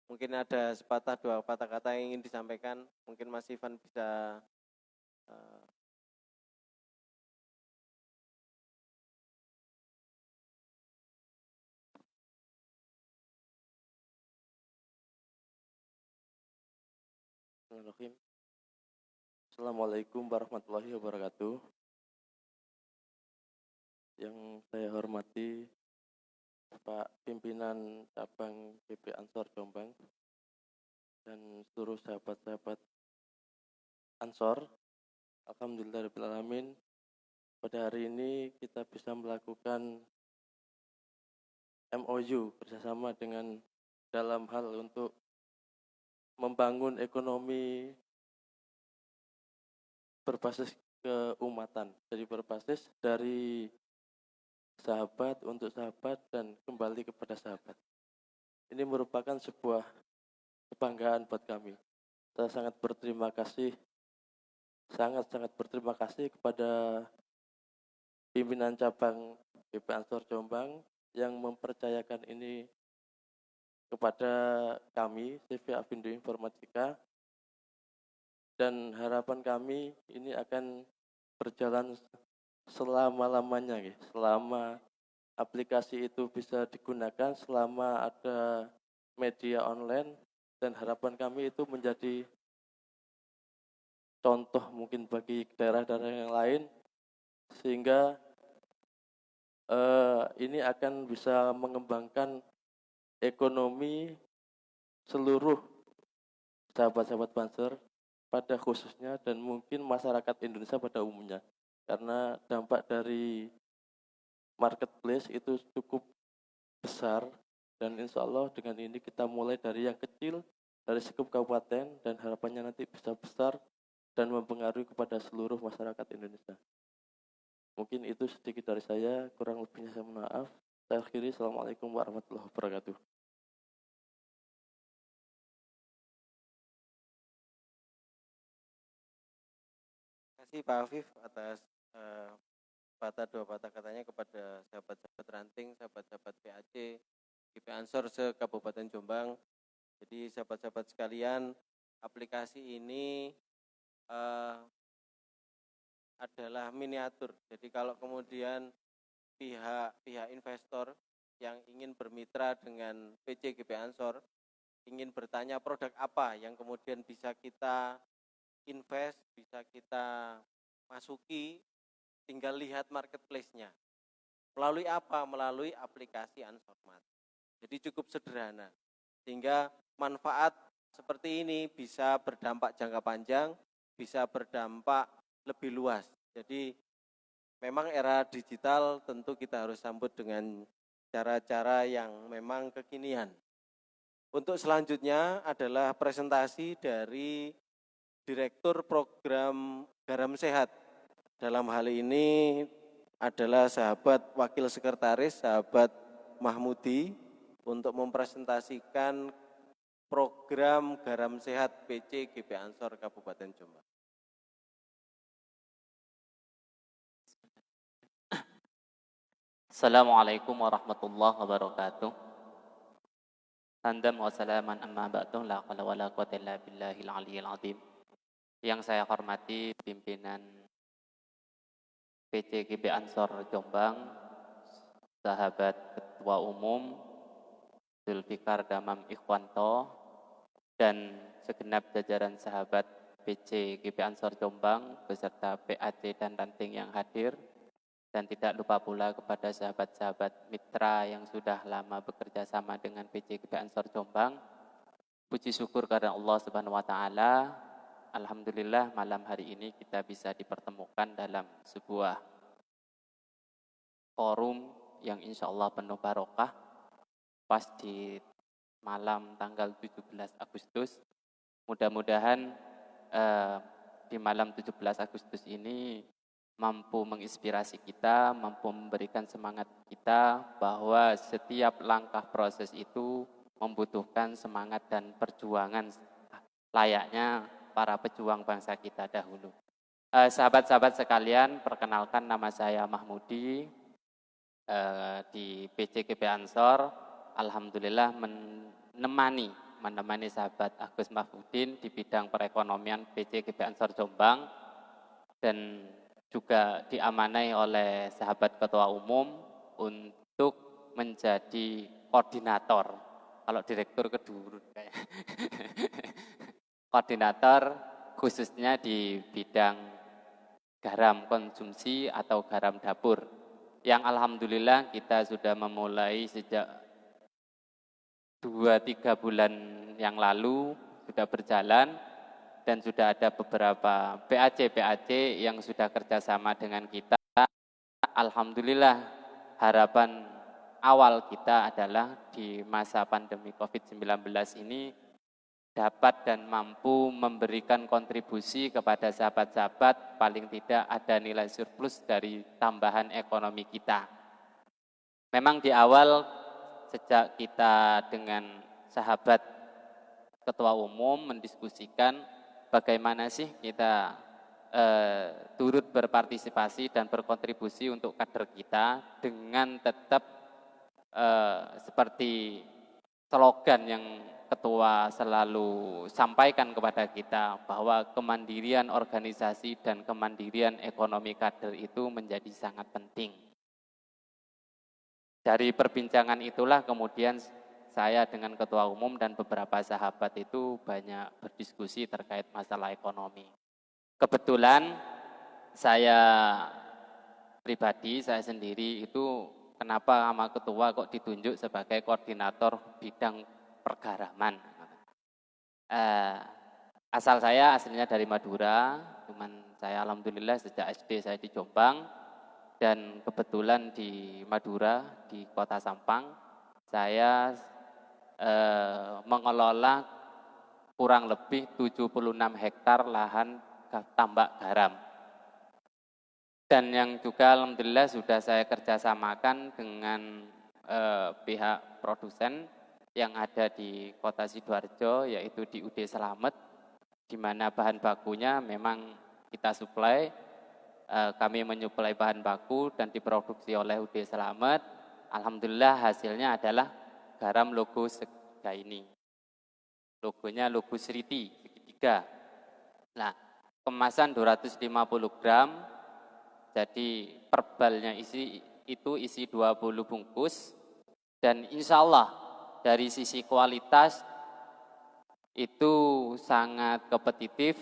Mungkin ada sepatah dua patah kata yang ingin disampaikan. Mungkin Mas Ivan bisa Bismillahirrahmanirrahim. Assalamualaikum warahmatullahi wabarakatuh. Yang saya hormati Pak Pimpinan Cabang GP Ansor Jombang dan seluruh sahabat-sahabat Ansor. Alhamdulillahirrahmanirrahim. Pada hari ini kita bisa melakukan MOU bersama dengan dalam hal untuk membangun ekonomi berbasis keumatan. Jadi berbasis dari sahabat untuk sahabat dan kembali kepada sahabat. Ini merupakan sebuah kebanggaan buat kami. Saya sangat berterima kasih, sangat berterima kasih kepada pimpinan cabang GP Ansor Jombang yang mempercayakan ini kepada kami, CV Avindo Informatika, dan harapan kami ini akan berjalan selama-lamanya, selama aplikasi itu bisa digunakan, selama ada media online, dan harapan kami itu menjadi contoh mungkin bagi daerah-daerah yang lain, sehingga ini akan bisa mengembangkan ekonomi seluruh sahabat-sahabat Banser pada khususnya dan mungkin masyarakat Indonesia pada umumnya. Karena dampak dari marketplace itu cukup besar dan insya Allah dengan ini kita mulai dari yang kecil, dari skup kabupaten dan harapannya nanti bisa besar dan mempengaruhi kepada seluruh masyarakat Indonesia. Mungkin itu sedikit dari saya, kurang lebihnya saya mohon maaf. Saya akhiri, Assalamualaikum warahmatullahi wabarakatuh. Terima kasih Pak Afif atas patah dua patah katanya kepada sahabat-sahabat ranting, sahabat-sahabat PAC, GP Ansor se-Kabupaten Jombang. Jadi sahabat-sahabat sekalian, aplikasi ini adalah miniatur. Jadi kalau kemudian pihak investor yang ingin bermitra dengan PC GP Ansor, ingin bertanya produk apa yang kemudian bisa kita invest, bisa kita masuki, tinggal lihat marketplace-nya. Melalui apa? Melalui aplikasi Ansormat. Jadi cukup sederhana. Sehingga manfaat seperti ini bisa berdampak jangka panjang, bisa berdampak lebih luas. Jadi memang era digital tentu kita harus sambut dengan cara-cara yang memang kekinian. Untuk selanjutnya adalah presentasi dari Direktur Program Garam Sehat. Dalam hal ini adalah sahabat Wakil Sekretaris, sahabat Mahmudi, untuk mempresentasikan program Garam Sehat PC GP Ansor Kabupaten Jombang. Assalamualaikum warahmatullahi wabarakatuh. Handam wa salaman amma ba'du, la qala wa la quwata illa billahil aliyyil azim. Yang saya hormati pimpinan PC GP Ansor Jombang, sahabat Ketua Umum Zulfikar Damam Ikhwanto, dan segenap jajaran sahabat PC GP Ansor Jombang beserta PAC dan ranting yang hadir, dan tidak lupa pula kepada sahabat-sahabat mitra yang sudah lama bekerja sama dengan PC GP Ansor Jombang. Puji syukur karena Allah Subhanahu wa taala. Alhamdulillah malam hari ini kita bisa dipertemukan dalam sebuah forum yang insya Allah penuh barokah pas di malam tanggal 17 Agustus. Mudah-mudahan di malam 17 Agustus ini mampu menginspirasi kita, mampu memberikan semangat kita bahwa setiap langkah proses itu membutuhkan semangat dan perjuangan layaknya para pejuang bangsa kita dahulu. Sahabat-sahabat sekalian, perkenalkan nama saya Mahmudi di PCGP Ansor. Alhamdulillah menemani sahabat Agus Mahfudin di bidang perekonomian PCGP Ansor Jombang, dan juga diamanai oleh sahabat ketua umum untuk menjadi koordinator. Kalau direktur kedurun kayak koordinator khususnya di bidang garam konsumsi atau garam dapur, yang alhamdulillah kita sudah memulai sejak 2-3 bulan yang lalu sudah berjalan, dan sudah ada beberapa PAC yang sudah kerjasama dengan kita. Alhamdulillah, harapan awal kita adalah di masa pandemi COVID-19 ini dapat dan mampu memberikan kontribusi kepada sahabat-sahabat, paling tidak ada nilai surplus dari tambahan ekonomi kita. Memang di awal sejak kita dengan sahabat ketua umum mendiskusikan bagaimana sih kita turut berpartisipasi dan berkontribusi untuk kader kita dengan tetap seperti slogan yang ketua selalu sampaikan kepada kita, bahwa kemandirian organisasi dan kemandirian ekonomi kader itu menjadi sangat penting. Dari perbincangan itulah kemudian saya dengan ketua umum dan beberapa sahabat itu banyak berdiskusi terkait masalah ekonomi. Kebetulan saya pribadi, saya sendiri itu kenapa sama ketua kok ditunjuk sebagai koordinator bidang pergaraman. Asal saya aslinya dari Madura, cuman saya alhamdulillah sejak SD saya di Jombang, dan kebetulan di Madura, di Kota Sampang, saya mengelola kurang lebih 76 hektar lahan tambak garam. Dan yang juga alhamdulillah sudah saya kerjasamakan dengan pihak produsen yang ada di Kota Sidoarjo, yaitu di UD Selamet, di mana bahan bakunya memang kita suplai. Kami menyuplai bahan baku dan diproduksi oleh UD Selamet. Alhamdulillah hasilnya adalah garam logo segitiga ini. Logonya logo Sriti, segitiga. Nah, kemasan 250 gram, jadi perbalnya isi 20 bungkus, dan insya Allah dari sisi kualitas itu sangat kompetitif,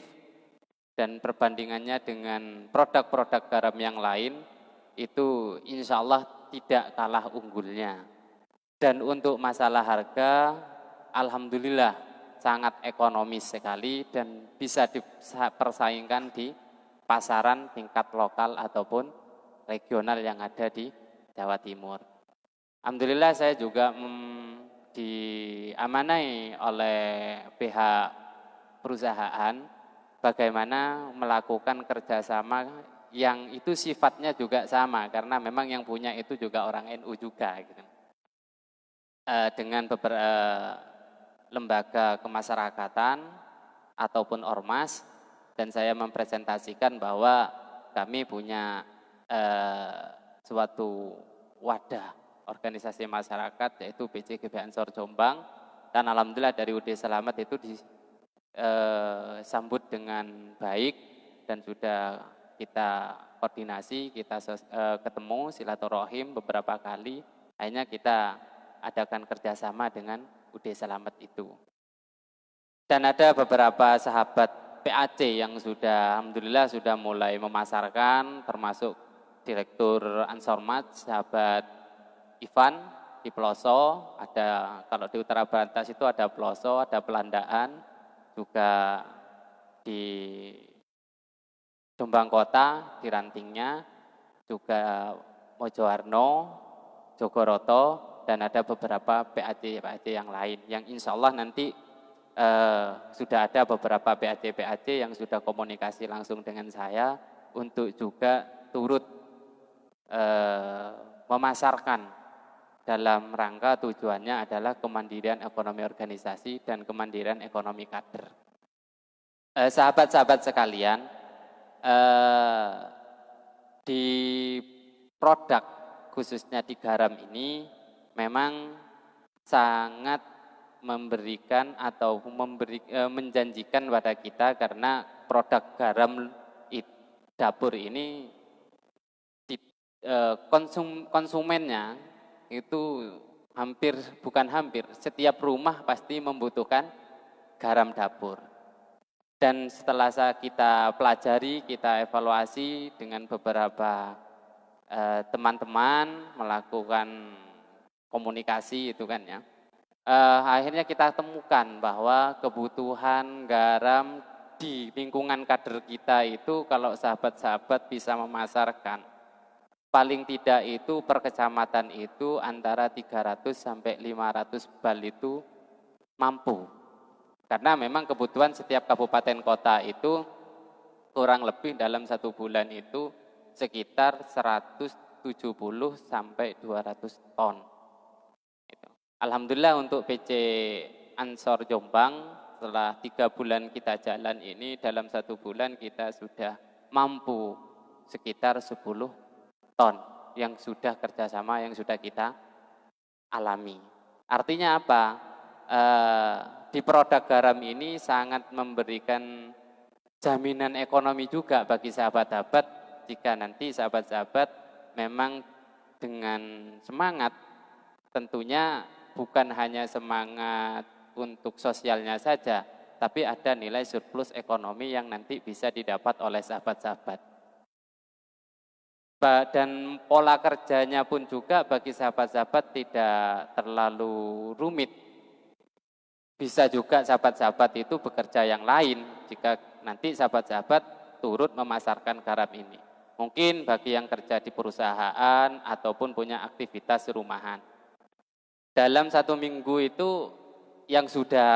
dan perbandingannya dengan produk-produk garam yang lain itu insya Allah tidak kalah unggulnya. Dan untuk masalah harga, alhamdulillah sangat ekonomis sekali dan bisa dipersaingkan di pasaran tingkat lokal ataupun regional yang ada di Jawa Timur. Alhamdulillah saya juga diamanai oleh pihak perusahaan bagaimana melakukan kerjasama yang itu sifatnya juga sama, karena memang yang punya itu juga orang NU juga gitu. Dengan beberapa lembaga kemasyarakatan ataupun ormas, dan saya mempresentasikan bahwa kami punya suatu wadah organisasi masyarakat yaitu PCGP Ansor Jombang, dan alhamdulillah dari UD Selamat itu disambut dengan baik, dan sudah kita koordinasi, kita ketemu silaturahim beberapa kali, akhirnya kita adakan kerjasama dengan UD Selamat itu. Dan ada beberapa sahabat PAC yang sudah alhamdulillah sudah mulai memasarkan, termasuk Direktur Ansormat, sahabat Ivan di Peloso, ada kalau di Utara Bantas itu ada Peloso, ada Pelandaan, juga di Jombang Kota, di Rantingnya, juga Mojoarno, Jogoroto, dan ada beberapa PAC yang lain, yang insya Allah nanti sudah ada beberapa PAC yang sudah komunikasi langsung dengan saya untuk juga turut memasarkan dalam rangka tujuannya adalah kemandirian ekonomi organisasi dan kemandirian ekonomi kader. Sahabat-sahabat sekalian, di produk khususnya di garam ini memang sangat memberikan atau menjanjikan pada kita, karena produk garam dapur ini konsumennya itu setiap rumah pasti membutuhkan garam dapur. Dan setelah kita pelajari, kita evaluasi dengan beberapa teman-teman, melakukan komunikasi itu kan ya, akhirnya kita temukan bahwa kebutuhan garam di lingkungan kader kita itu, kalau sahabat-sahabat bisa memasarkan, paling tidak itu per kecamatan itu antara 300 sampai 500 bal itu mampu. Karena memang kebutuhan setiap kabupaten kota itu kurang lebih dalam 1 bulan itu sekitar 170 sampai 200 ton. Alhamdulillah untuk PC Ansor Jombang, setelah 3 bulan kita jalan ini, dalam 1 bulan kita sudah mampu sekitar 10 ton yang sudah kerjasama, yang sudah kita alami. Artinya apa? Di produk garam ini sangat memberikan jaminan ekonomi juga bagi sahabat-sahabat, jika nanti sahabat-sahabat memang dengan semangat, tentunya bukan hanya semangat untuk sosialnya saja, tapi ada nilai surplus ekonomi yang nanti bisa didapat oleh sahabat-sahabat. Dan pola kerjanya pun juga bagi sahabat-sahabat tidak terlalu rumit. Bisa juga sahabat-sahabat itu bekerja yang lain jika nanti sahabat-sahabat turut memasarkan garam ini. Mungkin bagi yang kerja di perusahaan ataupun punya aktivitas rumahan. Dalam 1 minggu itu yang sudah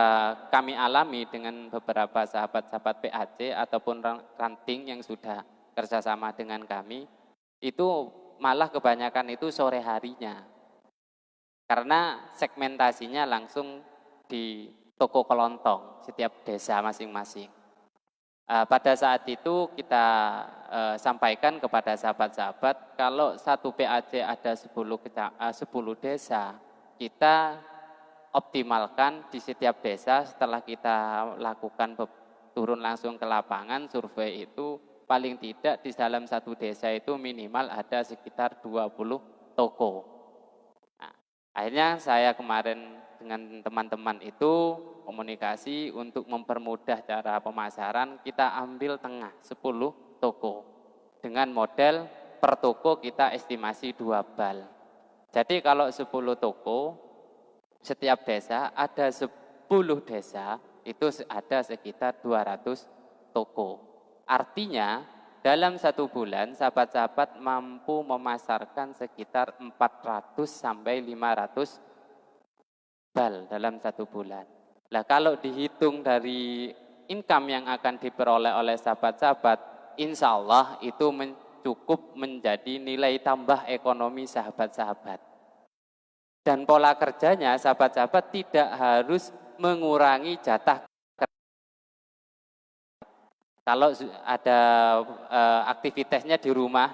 kami alami dengan beberapa sahabat-sahabat PAC ataupun ranting yang sudah kerjasama dengan kami, itu malah kebanyakan itu sore harinya. Karena segmentasinya langsung di toko kelontong setiap desa masing-masing. Pada saat itu kita sampaikan kepada sahabat-sahabat, kalau satu PAC ada 10 desa, kita optimalkan di setiap desa. Setelah kita lakukan turun langsung ke lapangan, survei itu paling tidak di dalam 1 desa itu minimal ada sekitar 20 toko. Nah, akhirnya saya kemarin dengan teman-teman itu komunikasi untuk mempermudah cara pemasaran, kita ambil tengah 10 toko. Dengan model per toko kita estimasi 2 bal. Jadi kalau 10 toko, setiap desa ada 10 desa, itu ada sekitar 200 toko. Artinya dalam 1 bulan sahabat-sahabat mampu memasarkan sekitar 400 sampai 500 bal dalam 1 bulan. Nah, kalau dihitung dari income yang akan diperoleh oleh sahabat-sahabat, insya Allah itu cukup menjadi nilai tambah ekonomi sahabat-sahabat. Dan pola kerjanya sahabat-sahabat tidak harus mengurangi jatah. Kalau ada aktivitasnya di rumah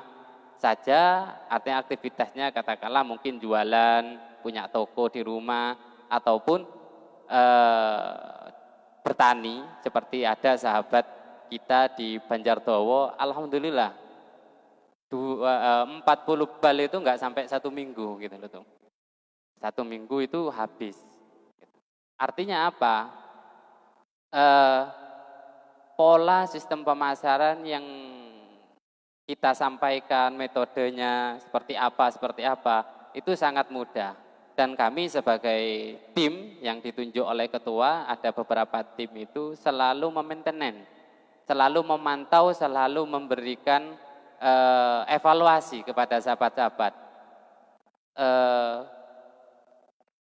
saja, artinya aktivitasnya katakanlah mungkin jualan, punya toko di rumah, ataupun bertani, seperti ada sahabat kita di Banjardowo, alhamdulillah 40 bal itu enggak sampai 1 minggu gitu loh tuh. 1 minggu itu habis. Artinya apa? Pola sistem pemasaran yang kita sampaikan, metodenya seperti apa, itu sangat mudah. Dan kami sebagai tim yang ditunjuk oleh ketua, ada beberapa tim itu selalu memainten, selalu memantau, selalu memberikan evaluasi kepada sahabat-sahabat.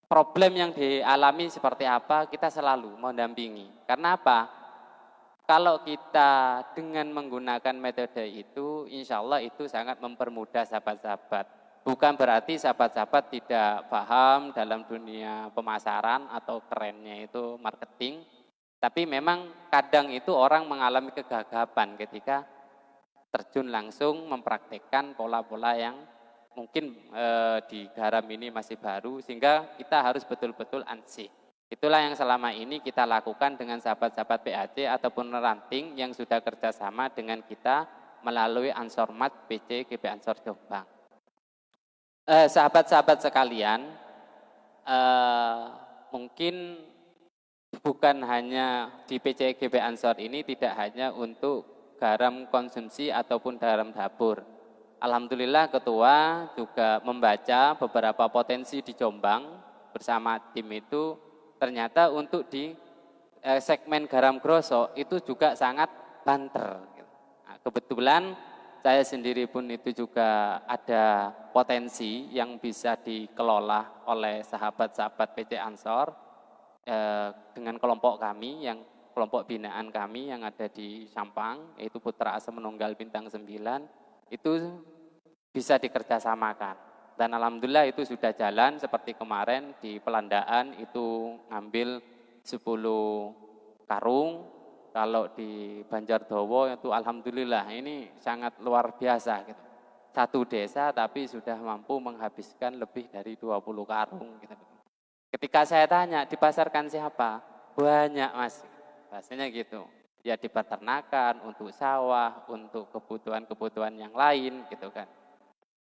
Problem yang dialami seperti apa, kita selalu mendampingi. Karena apa? Kalau kita dengan menggunakan metode itu, insya Allah itu sangat mempermudah sahabat-sahabat. bukan berarti sahabat-sahabat tidak paham dalam dunia pemasaran atau kerennya itu marketing, tapi memang kadang itu orang mengalami kegagapan ketika terjun langsung mempraktekkan pola-pola yang mungkin di garam ini masih baru, sehingga kita harus betul-betul ansih. Itulah yang selama ini kita lakukan dengan sahabat-sahabat PAC ataupun ranting yang sudah kerjasama dengan kita melalui Ansormat PC GB Ansor Jombang. Sahabat-sahabat sekalian, mungkin bukan hanya di PC GB Ansor ini tidak hanya untuk garam konsumsi ataupun garam dapur. Alhamdulillah Ketua juga membaca beberapa potensi di Jombang bersama tim itu, ternyata untuk di segmen garam grosok itu juga sangat banter. Nah, kebetulan saya sendiri pun itu juga ada potensi yang bisa dikelola oleh sahabat-sahabat PC Ansor dengan kelompok kami, yang kelompok binaan kami yang ada di Sampang, yaitu Putra Asa Menunggal Bintang 9, itu bisa dikerjasamakan. Dan alhamdulillah itu sudah jalan. Seperti kemarin di Pelandaan itu ngambil 10 karung, kalau di Banjardowo itu alhamdulillah ini sangat luar biasa gitu. Satu desa tapi sudah mampu menghabiskan lebih dari 20 karung gitu. Ketika saya tanya, dipasarkan siapa? Banyak Mas, bahasanya gitu. Ya di peternakan, untuk sawah, untuk kebutuhan-kebutuhan yang lain gitu kan.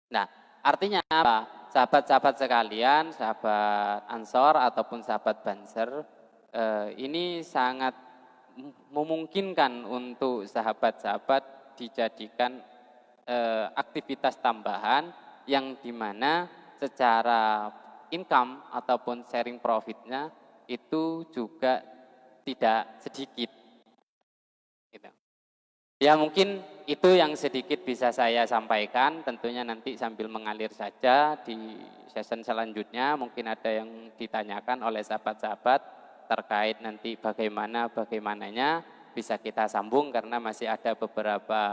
Nah, artinya apa? Sahabat-sahabat sekalian, sahabat Ansor ataupun sahabat Banser, ini sangat memungkinkan untuk sahabat-sahabat dijadikan aktivitas tambahan yang dimana secara income ataupun sharing profitnya itu juga tidak sedikit. Gitu. Ya mungkin itu yang sedikit bisa saya sampaikan, tentunya nanti sambil mengalir saja di session selanjutnya mungkin ada yang ditanyakan oleh sahabat-sahabat terkait nanti bagaimananya bisa kita sambung karena masih ada beberapa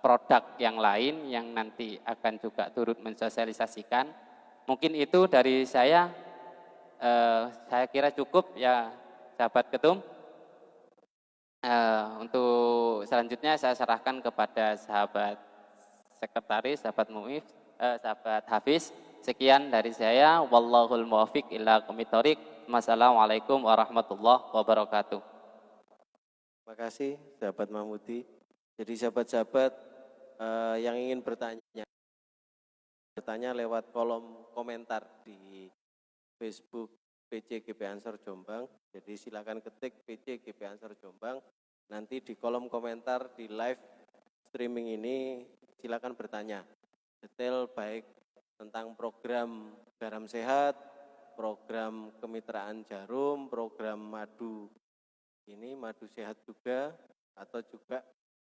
produk yang lain yang nanti akan juga turut mensosialisasikan. Mungkin itu dari saya kira cukup ya sahabat ketum. Untuk selanjutnya saya serahkan kepada sahabat sekretaris, sahabat muif, sahabat Hafiz. Sekian dari saya. Wallahul muwaffiq ila aqwamit thoriq. Wassalamualaikum warahmatullahi wabarakatuh. Terima kasih sahabat Mahmudi. Jadi sahabat-sahabat yang ingin bertanya lewat kolom komentar di Facebook PC GB Ansor Jombang. Jadi silakan ketik PC GB Ansor Jombang. Nanti di kolom komentar di live streaming ini silakan bertanya. Detail baik tentang program garam sehat, program kemitraan jarum, program madu sehat juga, atau juga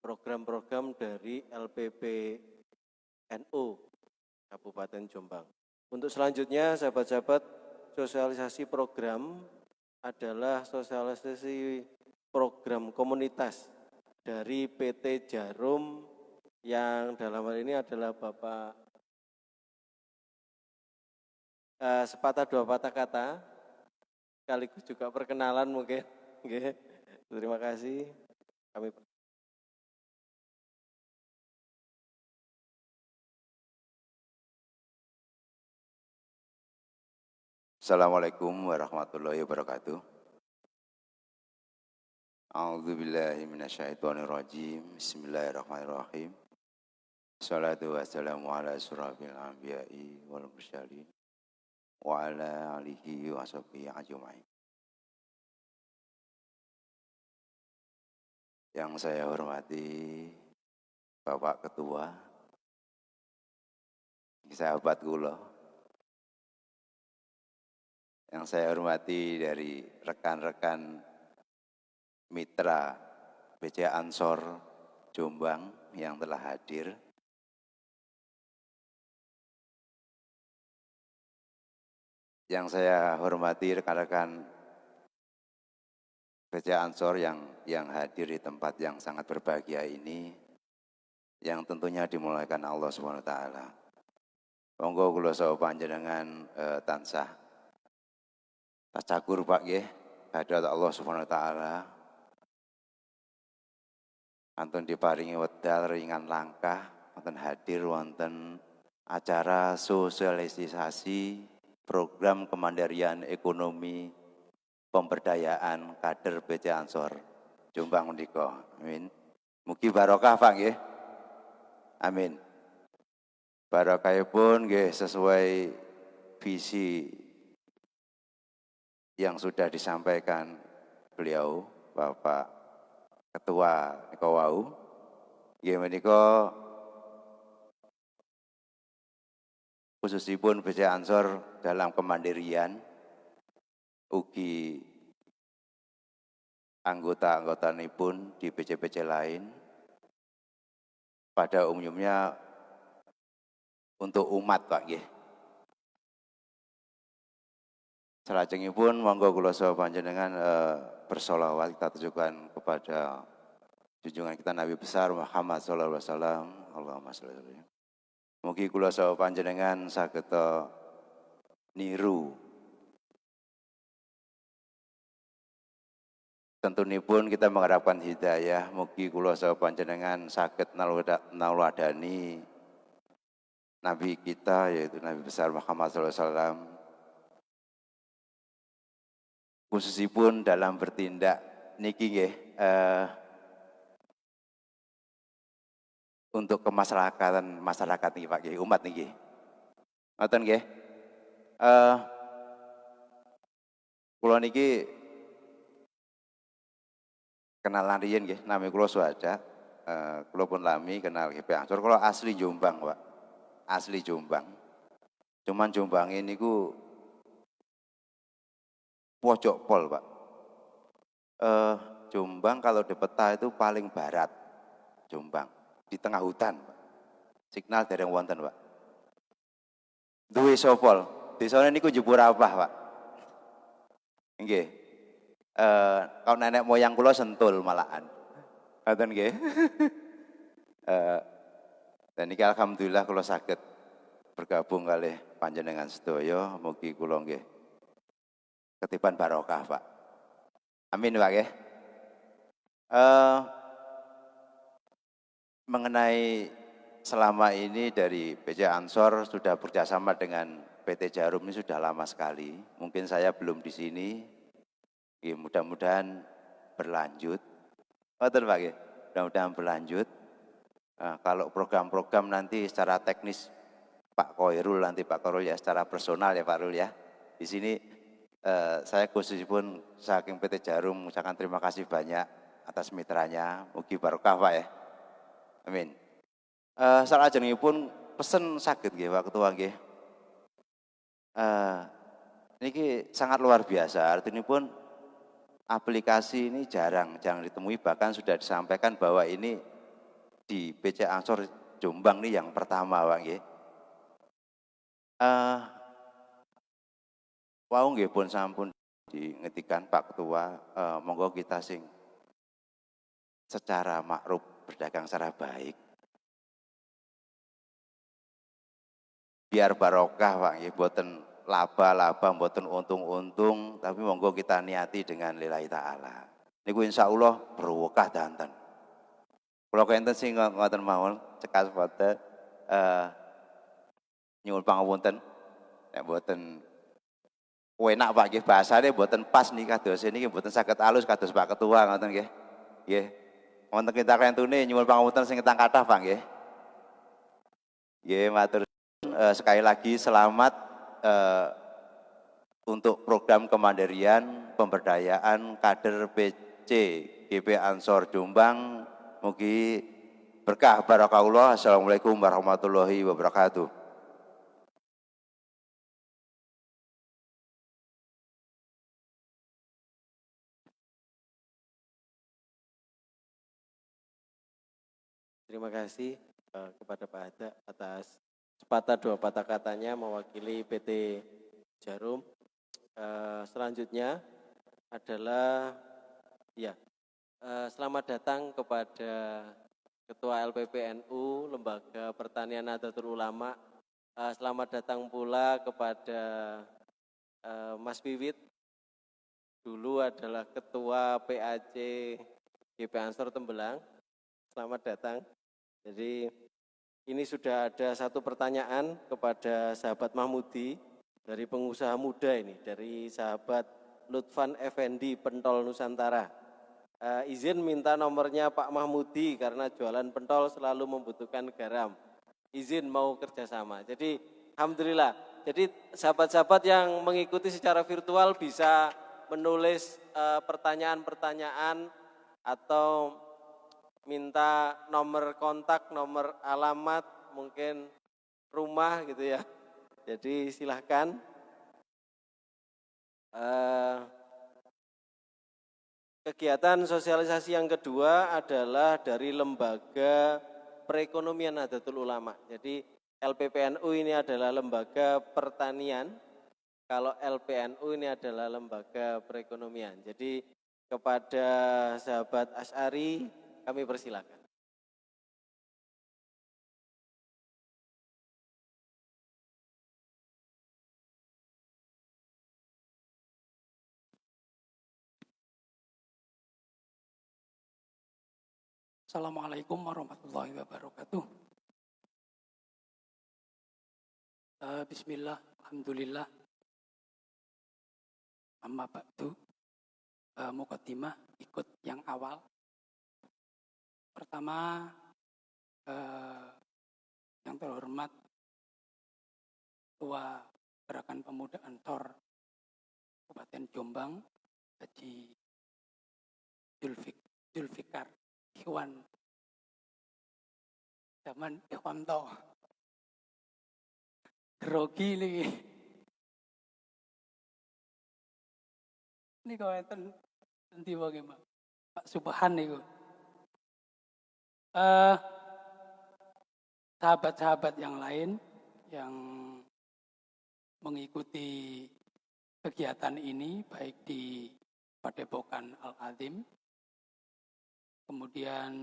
program-program dari LPPNU Kabupaten Jombang. Untuk selanjutnya sahabat-sahabat, sosialisasi program adalah sosialisasi program komunitas dari PT Jarum yang dalam hal ini adalah Bapak sepatah dua patah kata, sekaligus juga perkenalan mungkin. Terima kasih. Kami Assalamualaikum warahmatullahi wabarakatuh. A'udzubillahi minasyaitonirrajim. Bismillahirrahmanirrahim. Assalatu wassalamu ala asyrafil anbiya'i wal mursalin wa ala alihi wa sahbihi ajmain. Yang saya hormati Bapak Ketua, sahabat kula, yang saya hormati dari rekan-rekan mitra PC Ansor Jombang yang telah hadir, yang saya hormati rekan-rekan PC Ansor yang hadir di tempat yang sangat berbahagia ini, yang tentunya dimulakan Allah SWT. Monggo kula saha panjenengan tansah tacakur Pak nggih hadrat Allah Subhanahu wa taala. Antun diparingi wedal ringan langkah wonten hadir wonten acara sosialisasi program kemandirian ekonomi pemberdayaan kader BC Ansor Jombang menika. Amin. Mugi barokah Pak nggih. Amin. Barokahipun nggih sesuai visi yang sudah disampaikan beliau Bapak Ketua nika wau. Nggih menika khususipun BC Ansor dalam kemandirian ugi anggota-anggotanipun di BC-BC lain pada umumnya untuk umat Pak nggih. Salajengipun monggo kula saha panjenengan bersolawat kita tujukan kepada junjungan kita Nabi besar Muhammad sallallahu alaihi wasallam. Allahumma sholli alaihi. Mugi kula saha panjenengan saged niru tentunipun kita mengharapkan hidayah, mugi kula saha panjenengan saged naladani Nabi kita yaitu Nabi besar Muhammad SAW, khususipun dalam bertindak niki nggih untuk kemaslahatan masyarakat niki Pak nggih, umat niki. Ngoten nggih. Kula niki kenalan riyen nggih, nami kula Suhada. Kula pun lami kenal GP Ansor, kula asli Jombang, Pak. Asli Jombang. Cuman Jombang ini ku pojok pol, Pak. Jombang kalau di peta itu paling barat. Jombang di tengah hutan, Pak. Signal dereng wonten, Pak. Duwe sopol. Desane niku jebur apa, Pak? Nggih. Kalau nenek moyang kula Sentul malahan. Ngoten nggih. Dan niki alhamdulillah kula saged bergabung kalih panjenengan sedaya, mugi kula nggih ketiban barokah, Pak. Amin, Pak nggih. Mengenai selama ini dari BC Ansor sudah bekerjasama dengan PT Jarum ini sudah lama sekali. Mungkin saya belum di sini. Mudah-mudahan berlanjut. Betul Pak nggih. Mudah-mudahan berlanjut. Kalau program-program nanti secara teknis Pak Koirul nanti Pak Koirul ya secara personal ya Pak Rul ya. Di sini saya khususipun saking PT Jarum mengucapkan terima kasih banyak atas mitranya. Mugi barokah Pak ya. Amin. Salajengipun pesen saged nggih Pak Ketua nggih. Niki sangat luar biasa. Artinya pun aplikasi ini jarang ditemui, bahkan sudah disampaikan bahwa ini di BC Ansor Jombang nih yang pertama Pak nggih. Wau nggih pun sampun diingetikan Pak Ketua, monggo kita sing secara makruf berdagang secara baik. Biar barokah Pak nggih, boten laba-laba, boten untung-untung, tapi monggo kita niati dengan lillahi ta'ala. Niku insyaallah berkah danten. Kula kenten sing ngoten mawon cekas boten nyuwun pangapunten nek boten enak Pak nggih bahasane boten pas nih kados niki boten saged alus kados Pak Ketua ngoten nggih. Nggih. Wonten kita kentune nyuwun pangapunten sing ketang kathah Pak nggih. Nggih matur sekali lagi selamat untuk program kemandirian pemberdayaan kader BC GP Ansor Jombang. Mugi berkah barakallah. Assalamualaikum warahmatullahi wabarakatuh. Terima kasih kepada Pak Hada atas sepatah dua patah katanya mewakili PT Jarum. Selanjutnya adalah selamat datang kepada Ketua LPPNU Lembaga Pertanian Nahdlatul Ulama Selamat datang pula kepada Mas Wiwit, dulu adalah Ketua PAC GP Ansor Tembelang. Selamat datang. Jadi ini sudah ada satu pertanyaan kepada sahabat Mahmudi dari pengusaha muda ini, dari sahabat Lutfan Effendi Pentol Nusantara. Izin minta nomornya Pak Mahmudi karena jualan pentol selalu membutuhkan garam. Izin mau kerjasama. Jadi alhamdulillah. Jadi sahabat-sahabat yang mengikuti secara virtual bisa menulis pertanyaan-pertanyaan atau minta nomor kontak, nomor alamat, mungkin rumah gitu ya. Jadi silahkan. Kegiatan sosialisasi yang kedua adalah dari Lembaga Perekonomian Nahdlatul Ulama. Jadi LPPNU ini adalah lembaga pertanian, kalau LPNU ini adalah lembaga perekonomian. Jadi kepada sahabat Asy'ari kami persilakan. Assalamualaikum warahmatullahi wabarakatuh. Bismillah, alhamdulillah. Amma ba'du, muqaddimah ikut yang awal. Pertama, yang terhormat Ketua Gerakan Pemuda Ansor Kabupaten Jombang, Haji Zulfikar Ikhwan zaman Ikhwanto grogi nih. Ini kau enten nanti bagaimana Pak Subhan nih. Sahabat-sahabat yang lain yang mengikuti kegiatan ini baik di Padepokan Al-Azim, kemudian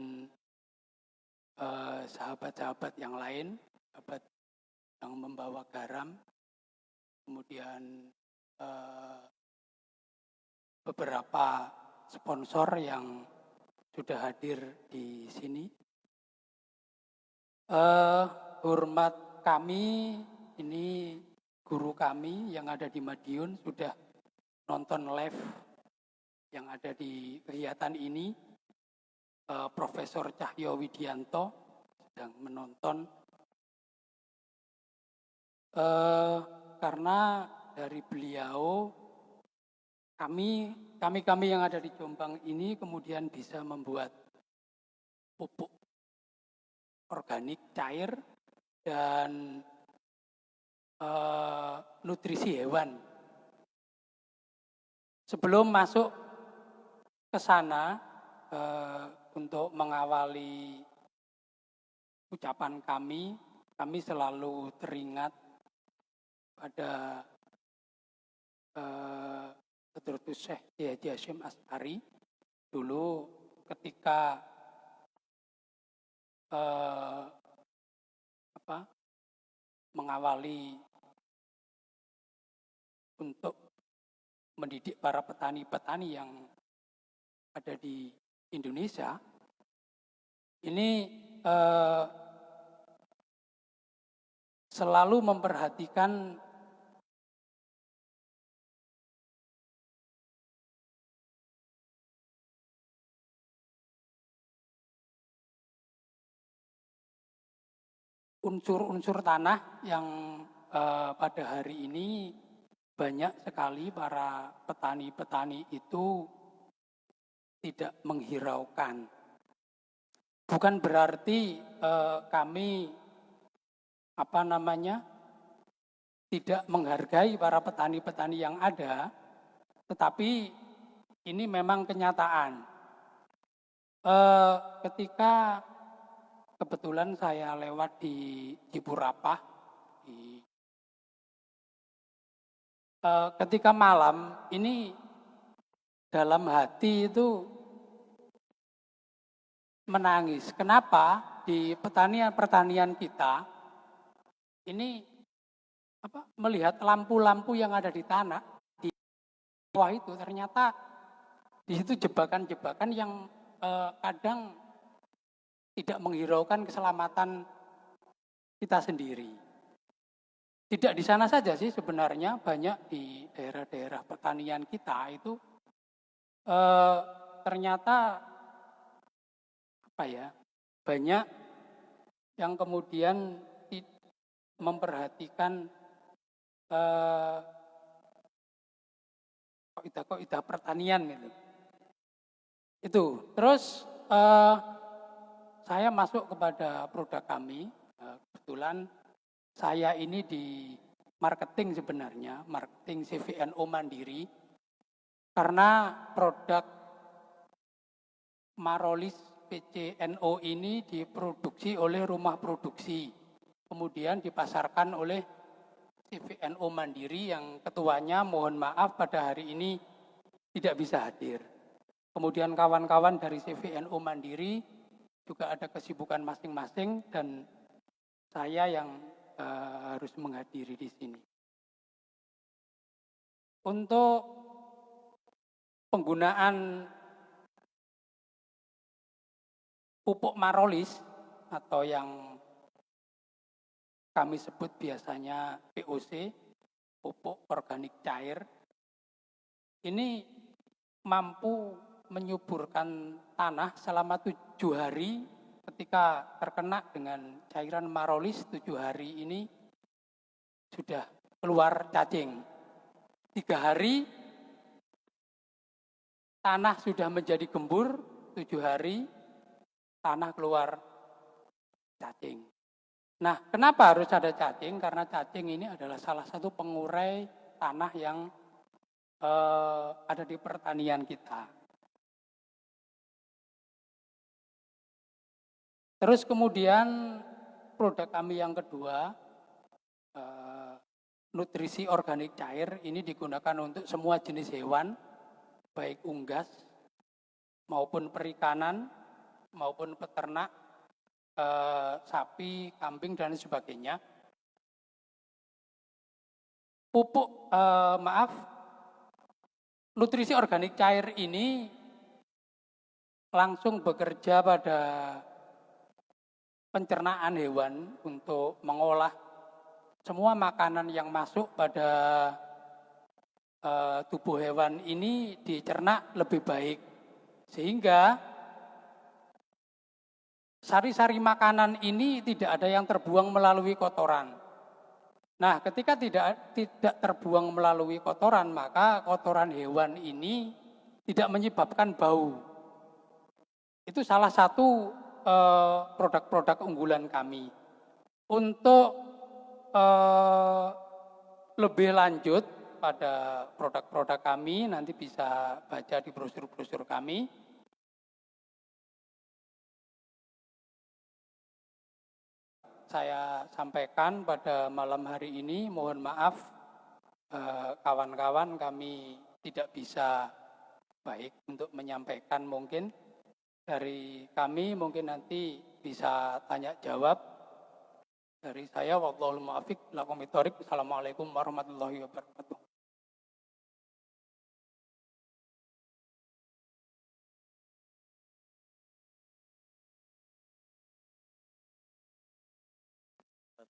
sahabat-sahabat yang lain, sahabat yang membawa garam, kemudian beberapa sponsor yang sudah hadir di sini. Hormat kami, ini guru kami yang ada di Madiun sudah nonton live yang ada di kegiatan ini. Profesor Cahyo Widianto sedang menonton, karena dari beliau kami yang ada di Jombang ini kemudian bisa membuat pupuk organik cair dan nutrisi hewan. Sebelum masuk ke sana, untuk mengawali ucapan kami selalu teringat pada Hadratus Syekh Haji Hasyim Asy'ari dulu ketika mengawali untuk mendidik para petani-petani yang ada di Indonesia, ini selalu memperhatikan unsur-unsur tanah yang pada hari ini banyak sekali para petani-petani itu tidak menghiraukan. Bukan berarti kami tidak menghargai para petani-petani yang ada, tetapi ini memang kenyataan. Ketika kebetulan saya lewat di Ciburapah, ketika malam ini dalam hati itu menangis. Kenapa? Di pertanian kita ini melihat lampu-lampu yang ada di tanah di bawah itu, ternyata di situ jebakan-jebakan yang kadang tidak menghiraukan keselamatan kita sendiri. Tidak di sana saja sih sebenarnya, banyak di daerah-daerah pertanian kita itu ternyata banyak yang kemudian memperhatikan kaidah pertanian gitu. Itu. Terus saya masuk kepada produk kami. Kebetulan saya ini di marketing sebenarnya, marketing CVNO Mandiri. Karena produk Marolis PCNO ini diproduksi oleh rumah produksi. Kemudian dipasarkan oleh CVNO Mandiri yang ketuanya mohon maaf pada hari ini tidak bisa hadir. Kemudian kawan-kawan dari CVNO Mandiri juga ada kesibukan masing-masing dan saya yang harus menghadiri di sini. Untuk penggunaan pupuk Marolis atau yang kami sebut biasanya POC, pupuk organik cair, ini mampu menyuburkan tanah selama 7 hari. Ketika terkena dengan cairan Marolis 7 hari ini sudah keluar cacing. 3 hari tanah sudah menjadi gembur, 7 hari tanah keluar cacing. Nah, kenapa harus ada cacing? Karena cacing ini adalah salah satu pengurai tanah yang ada di pertanian kita. Terus kemudian produk kami yang kedua, nutrisi organik cair, ini digunakan untuk semua jenis hewan, baik unggas maupun perikanan, maupun peternak, sapi, kambing, dan sebagainya. Nutrisi organik cair ini langsung bekerja pada pencernaan hewan untuk mengolah semua makanan yang masuk pada tubuh hewan ini dicerna lebih baik. Sehingga sari-sari makanan ini tidak ada yang terbuang melalui kotoran. Nah, ketika tidak terbuang melalui kotoran, maka kotoran hewan ini tidak menyebabkan bau. Itu salah satu produk-produk unggulan kami. Untuk lebih lanjut pada produk-produk kami, nanti bisa baca di brosur-brosur kami. Saya sampaikan pada malam hari ini, mohon maaf kawan-kawan kami tidak bisa baik untuk menyampaikan mungkin. Dari kami mungkin nanti bisa tanya jawab. Dari saya, wallahul muwaffiq, lakum bithoriq. Assalamualaikum warahmatullahi wabarakatuh.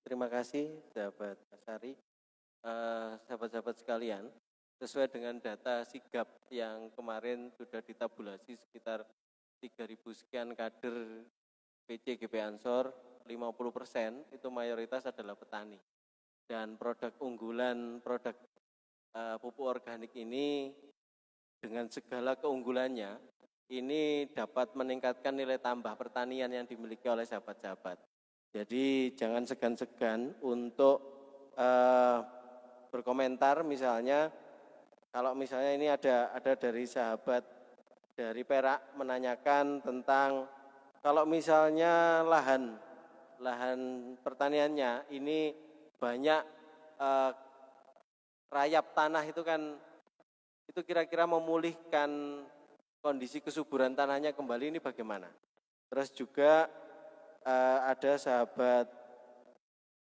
Terima kasih sahabat Asari. Sahabat-sahabat sekalian, sesuai dengan data sigap yang kemarin sudah ditabulasi sekitar 3.000 sekian kader PC GP Ansor, 50% itu mayoritas adalah petani. Dan produk unggulan, produk pupuk organik ini dengan segala keunggulannya, ini dapat meningkatkan nilai tambah pertanian yang dimiliki oleh sahabat-sahabat. Jadi jangan segan-segan untuk berkomentar, misalnya kalau misalnya ini ada dari sahabat dari Perak menanyakan tentang kalau misalnya lahan pertaniannya ini banyak rayap tanah itu kan, itu kira-kira memulihkan kondisi kesuburan tanahnya kembali, ini bagaimana? Terus juga ada sahabat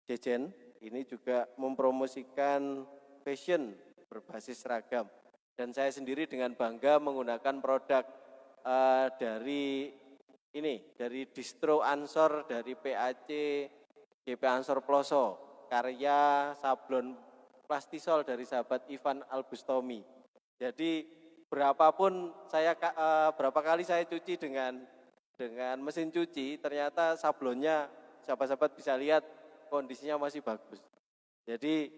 Jejen ini juga mempromosikan fashion berbasis seragam. Dan saya sendiri dengan bangga menggunakan produk dari distro Ansor, dari PAC, GP Ansor Ploso, karya sablon plastisol dari sahabat Ivan Albustomi. Jadi berapa kali saya cuci dengan mesin cuci, ternyata sablonnya sahabat-sahabat bisa lihat kondisinya masih bagus. Jadi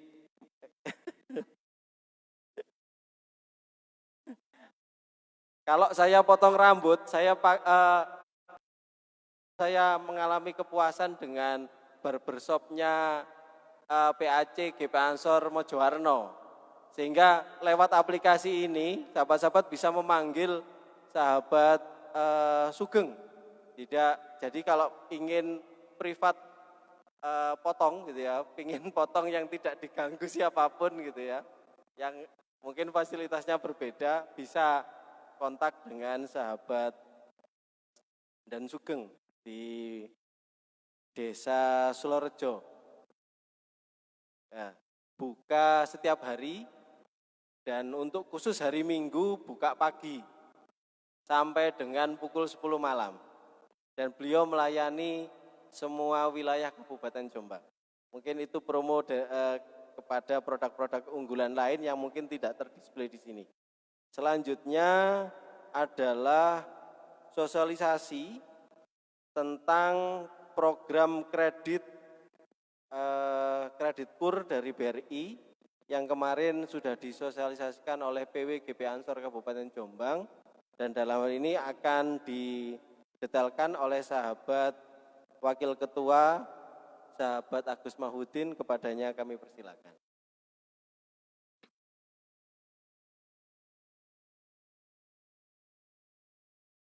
kalau saya potong rambut, saya mengalami kepuasan dengan barbershopnya PAC GP Ansor Mojowarno. Sehingga lewat aplikasi ini, sahabat-sahabat bisa memanggil sahabat Sugeng. Jadi kalau ingin privat potong gitu ya, ingin potong yang tidak diganggu siapapun gitu ya, yang mungkin fasilitasnya berbeda, bisa kontak dengan sahabat dan Sugeng di Desa Sulorejo. Ya, buka setiap hari dan untuk khusus hari Minggu buka pagi sampai dengan pukul 10 malam. Dan beliau melayani semua wilayah Kabupaten Jombang. Mungkin itu promo kepada produk-produk unggulan lain yang mungkin tidak terdisplay di sini. Selanjutnya adalah sosialisasi tentang program kredit kur dari BRI yang kemarin sudah disosialisasikan oleh PW GP Ansor Kabupaten Jombang, dan dalam hal ini akan didetailkan oleh sahabat Wakil Ketua, sahabat Agus Mahudin, kepadanya kami persilakan.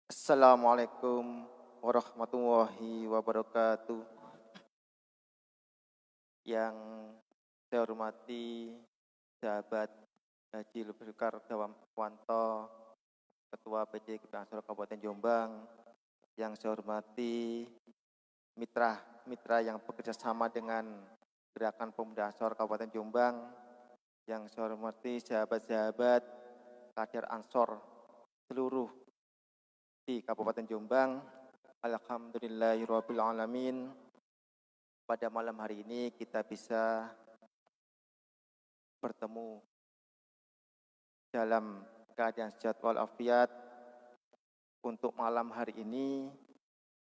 Assalamualaikum warahmatullahi wabarakatuh. Yang saya hormati sahabat Haji Zulfikar Dawanto, Ketua PJ GP Ansor Kabupaten Jombang. Yang saya hormati mitra yang bekerja sama dengan Gerakan Pemuda Ansor Kabupaten Jombang. Yang saya hormati sahabat-sahabat kader Ansor seluruh di Kabupaten Jombang. Alhamdulillahirabbil alamin. Pada malam hari ini kita bisa bertemu dalam keadaan sehat walafiat. Untuk malam hari ini,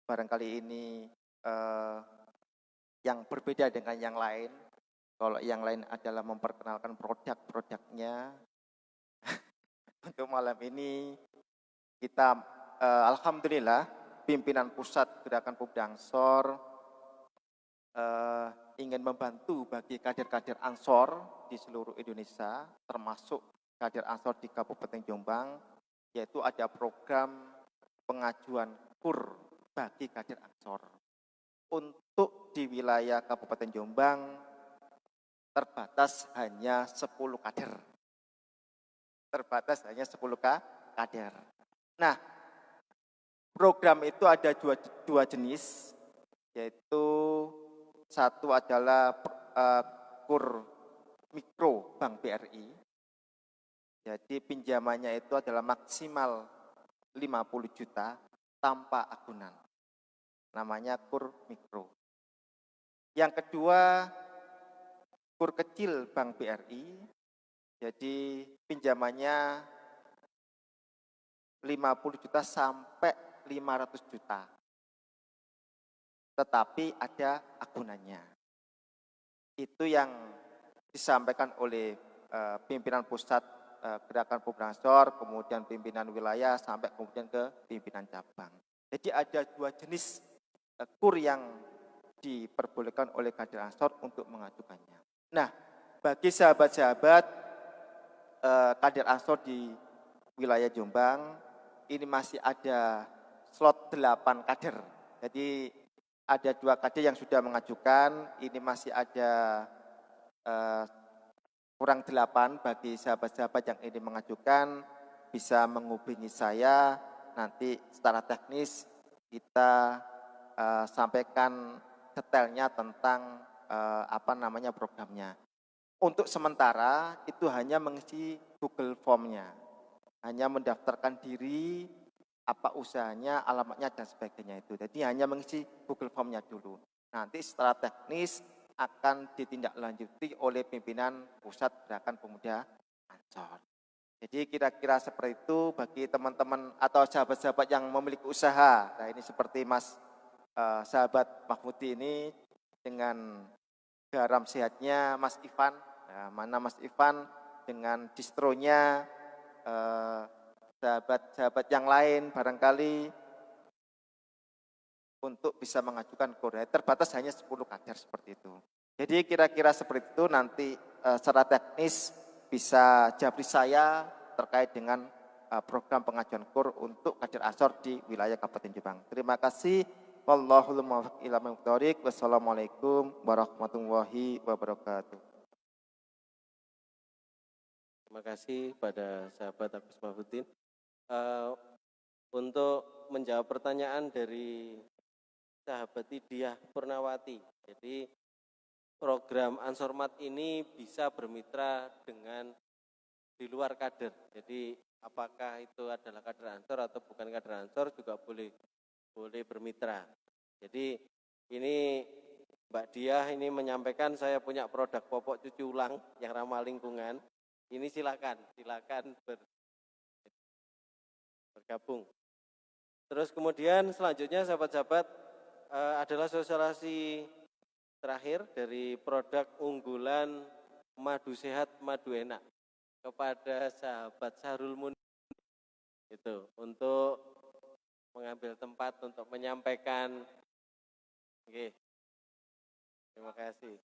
barangkali ini yang berbeda dengan yang lain. Kalau yang lain adalah memperkenalkan produk-produknya. Untuk malam ini kita alhamdulillah pimpinan pusat Gerakan Pemuda Ansor ingin membantu bagi kader-kader Ansor di seluruh Indonesia, termasuk kader Ansor di Kabupaten Jombang, yaitu ada program pengajuan kur bagi kader Ansor. Untuk di wilayah Kabupaten Jombang terbatas hanya 10 kader. Terbatas hanya 10 kader. Nah, program itu ada dua jenis, yaitu satu adalah kur mikro Bank BRI. Jadi pinjamannya itu adalah maksimal 50 juta tanpa agunan. Namanya kur mikro. Yang kedua, kur kecil Bank BRI. Jadi pinjamannya 50 juta sampai 500 juta. Tetapi ada agunannya. Itu yang disampaikan oleh pimpinan pusat Gerakan Pemuda Ansor, kemudian pimpinan wilayah, sampai kemudian ke pimpinan cabang. Jadi ada dua jenis kur yang diperbolehkan oleh kader Ansor untuk mengajukannya. Nah, bagi sahabat-sahabat kader Ansor di wilayah Jombang, ini masih ada slot 8 kader. Jadi ada 2 kader yang sudah mengajukan, ini masih ada kurang 8 bagi sahabat-sahabat yang ini mengajukan, bisa menghubungi saya, nanti secara teknis kita sampaikan detailnya tentang apa namanya programnya. Untuk sementara itu hanya mengisi Google Form-nya, hanya mendaftarkan diri, apa usahanya, alamatnya dan sebagainya itu. Jadi hanya mengisi Google Form-nya dulu. Nanti setelah teknis akan ditindaklanjuti oleh pimpinan Pusat Gerakan Pemuda Ansor. Jadi kira-kira seperti itu bagi teman-teman atau sahabat-sahabat yang memiliki usaha. Nah ini seperti sahabat Mahmudi ini dengan garam sehatnya Mas Ivan. Nah, mana Mas Ivan dengan distronya, sahabat-sahabat yang lain barangkali untuk bisa mengajukan koordinat. Terbatas hanya 10 kader seperti itu. Jadi kira-kira seperti itu nanti secara teknis bisa jabri saya terkait dengan program pengajuan KUR untuk kader Ansor di wilayah Kabupaten Jombang. Terima kasih. Wallahul muwaffiq ila aqwamit thoriq. Wassalamualaikum warahmatullahi wabarakatuh. Terima kasih pada sahabat Agus Mahfudin. Untuk menjawab pertanyaan dari sahabat Diah Purnawati, jadi program Ansormat ini bisa bermitra dengan di luar kader. Jadi apakah itu adalah kader Ansor atau bukan kader Ansor juga boleh bermitra. Jadi ini Mbak Diah ini menyampaikan saya punya produk popok cuci ulang yang ramah lingkungan. Ini silakan bergabung. Terus kemudian selanjutnya sahabat-sahabat adalah sosialisasi terakhir dari produk unggulan madu sehat, madu enak kepada sahabat Sahrul Munir itu untuk mengambil tempat untuk menyampaikan. Oke. Terima kasih.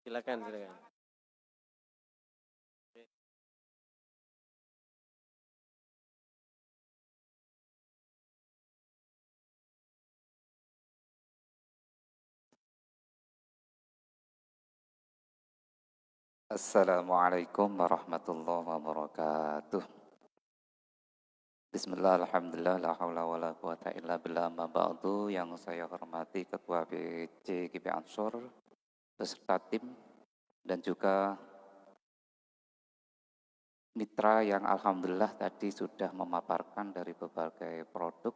Silakan. Assalamualaikum warahmatullahi wabarakatuh. Bismillah, alhamdulillah, la haula wa la quwata illa billah, ma ba'du. Yang saya hormati Ketua BC GP Ansor beserta tim dan juga mitra yang alhamdulillah tadi sudah memaparkan dari berbagai produk.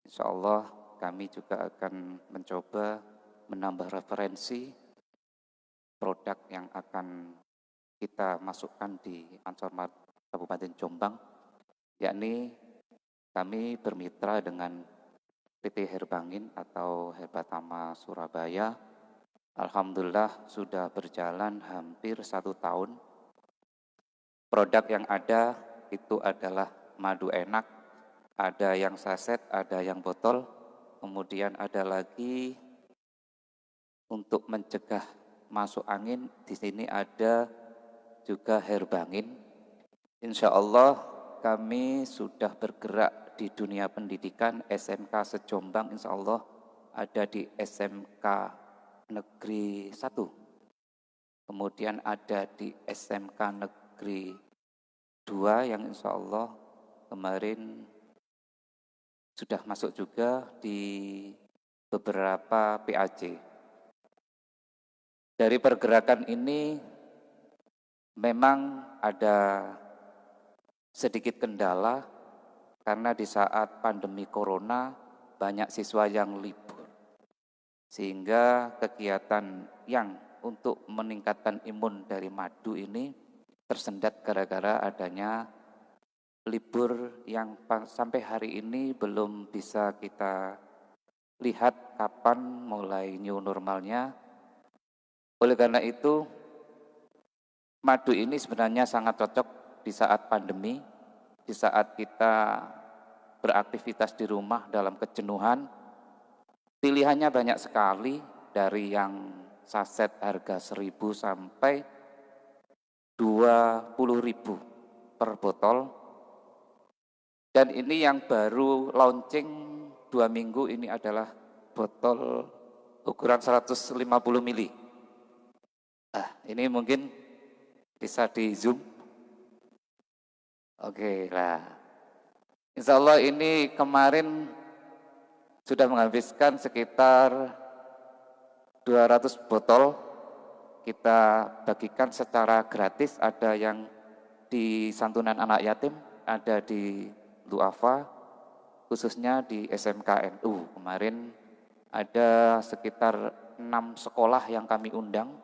Insya Allah kami juga akan mencoba menambah referensi produk yang akan kita masukkan di Ansormat Kabupaten Jombang, yakni kami bermitra dengan PT Herbangin atau Herbatama Surabaya. Alhamdulillah sudah berjalan hampir 1 tahun. Produk yang ada itu adalah madu enak, ada yang saset, ada yang botol, kemudian ada lagi untuk mencegah masuk angin, di sini ada juga Herbangin. Insya Allah kami sudah bergerak di dunia pendidikan. SMK sejombang insya Allah ada di SMK Negeri 1. Kemudian ada di SMK Negeri 2 yang insya Allah kemarin sudah masuk juga di beberapa PAJ. Dari pergerakan ini memang ada sedikit kendala karena di saat pandemi corona banyak siswa yang libur. Sehingga kegiatan yang untuk meningkatkan imun dari madu ini tersendat gara-gara adanya libur yang sampai hari ini belum bisa kita lihat kapan mulai new normalnya. Oleh karena itu, madu ini sebenarnya sangat cocok di saat pandemi, di saat kita beraktivitas di rumah dalam kejenuhan. Pilihannya banyak sekali, dari yang saset harga 1.000 sampai 20.000 per botol. Dan ini yang baru launching 2 minggu ini adalah botol ukuran 150 ml. Ini mungkin bisa di zoom. Oke lah. Insya Allah ini kemarin sudah menghabiskan sekitar 200 botol. Kita bagikan secara gratis, ada yang di santunan anak yatim, ada di duafa, khususnya di SMK NU. Kemarin ada sekitar 6 sekolah yang kami undang.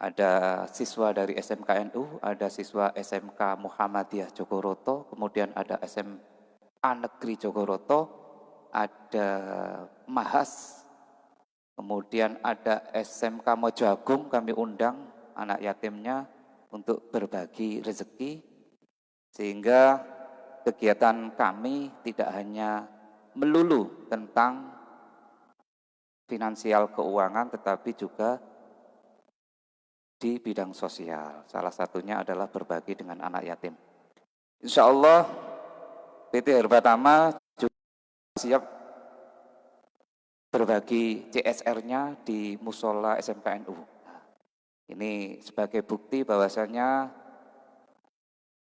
Ada siswa dari SMK NU, ada siswa SMK Muhammadiyah Jogoroto, kemudian ada SMA Negeri Jogoroto, ada Mahas, kemudian ada SMK Mojo Agung, kami undang anak yatimnya untuk berbagi rezeki, sehingga kegiatan kami tidak hanya melulu tentang finansial keuangan, tetapi juga di bidang sosial. Salah satunya adalah berbagi dengan anak yatim. Insya Allah PT Herbatama juga siap berbagi CSR-nya di Musola SMK NU. Ini sebagai bukti bahwasanya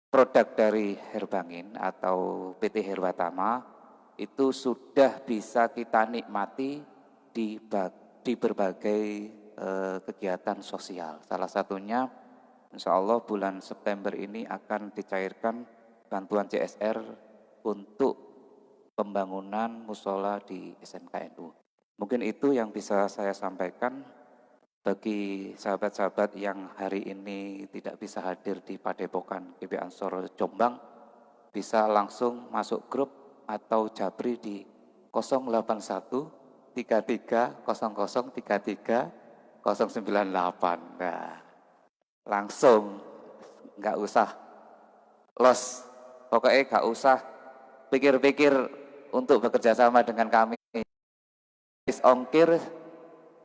produk dari Herbangin atau PT Herbatama itu sudah bisa kita nikmati di berbagai kegiatan sosial. Salah satunya insya Allah bulan September ini akan dicairkan bantuan CSR untuk pembangunan musola di SMK NU. Mungkin itu yang bisa saya sampaikan. Bagi sahabat-sahabat yang hari ini tidak bisa hadir di Padepokan GP Ansor Jombang, bisa langsung masuk grup atau japri di 081 33 00 33 098. Nah, langsung, nggak usah los, pokoknya nggak usah pikir-pikir untuk bekerja sama dengan kami. Ongkir,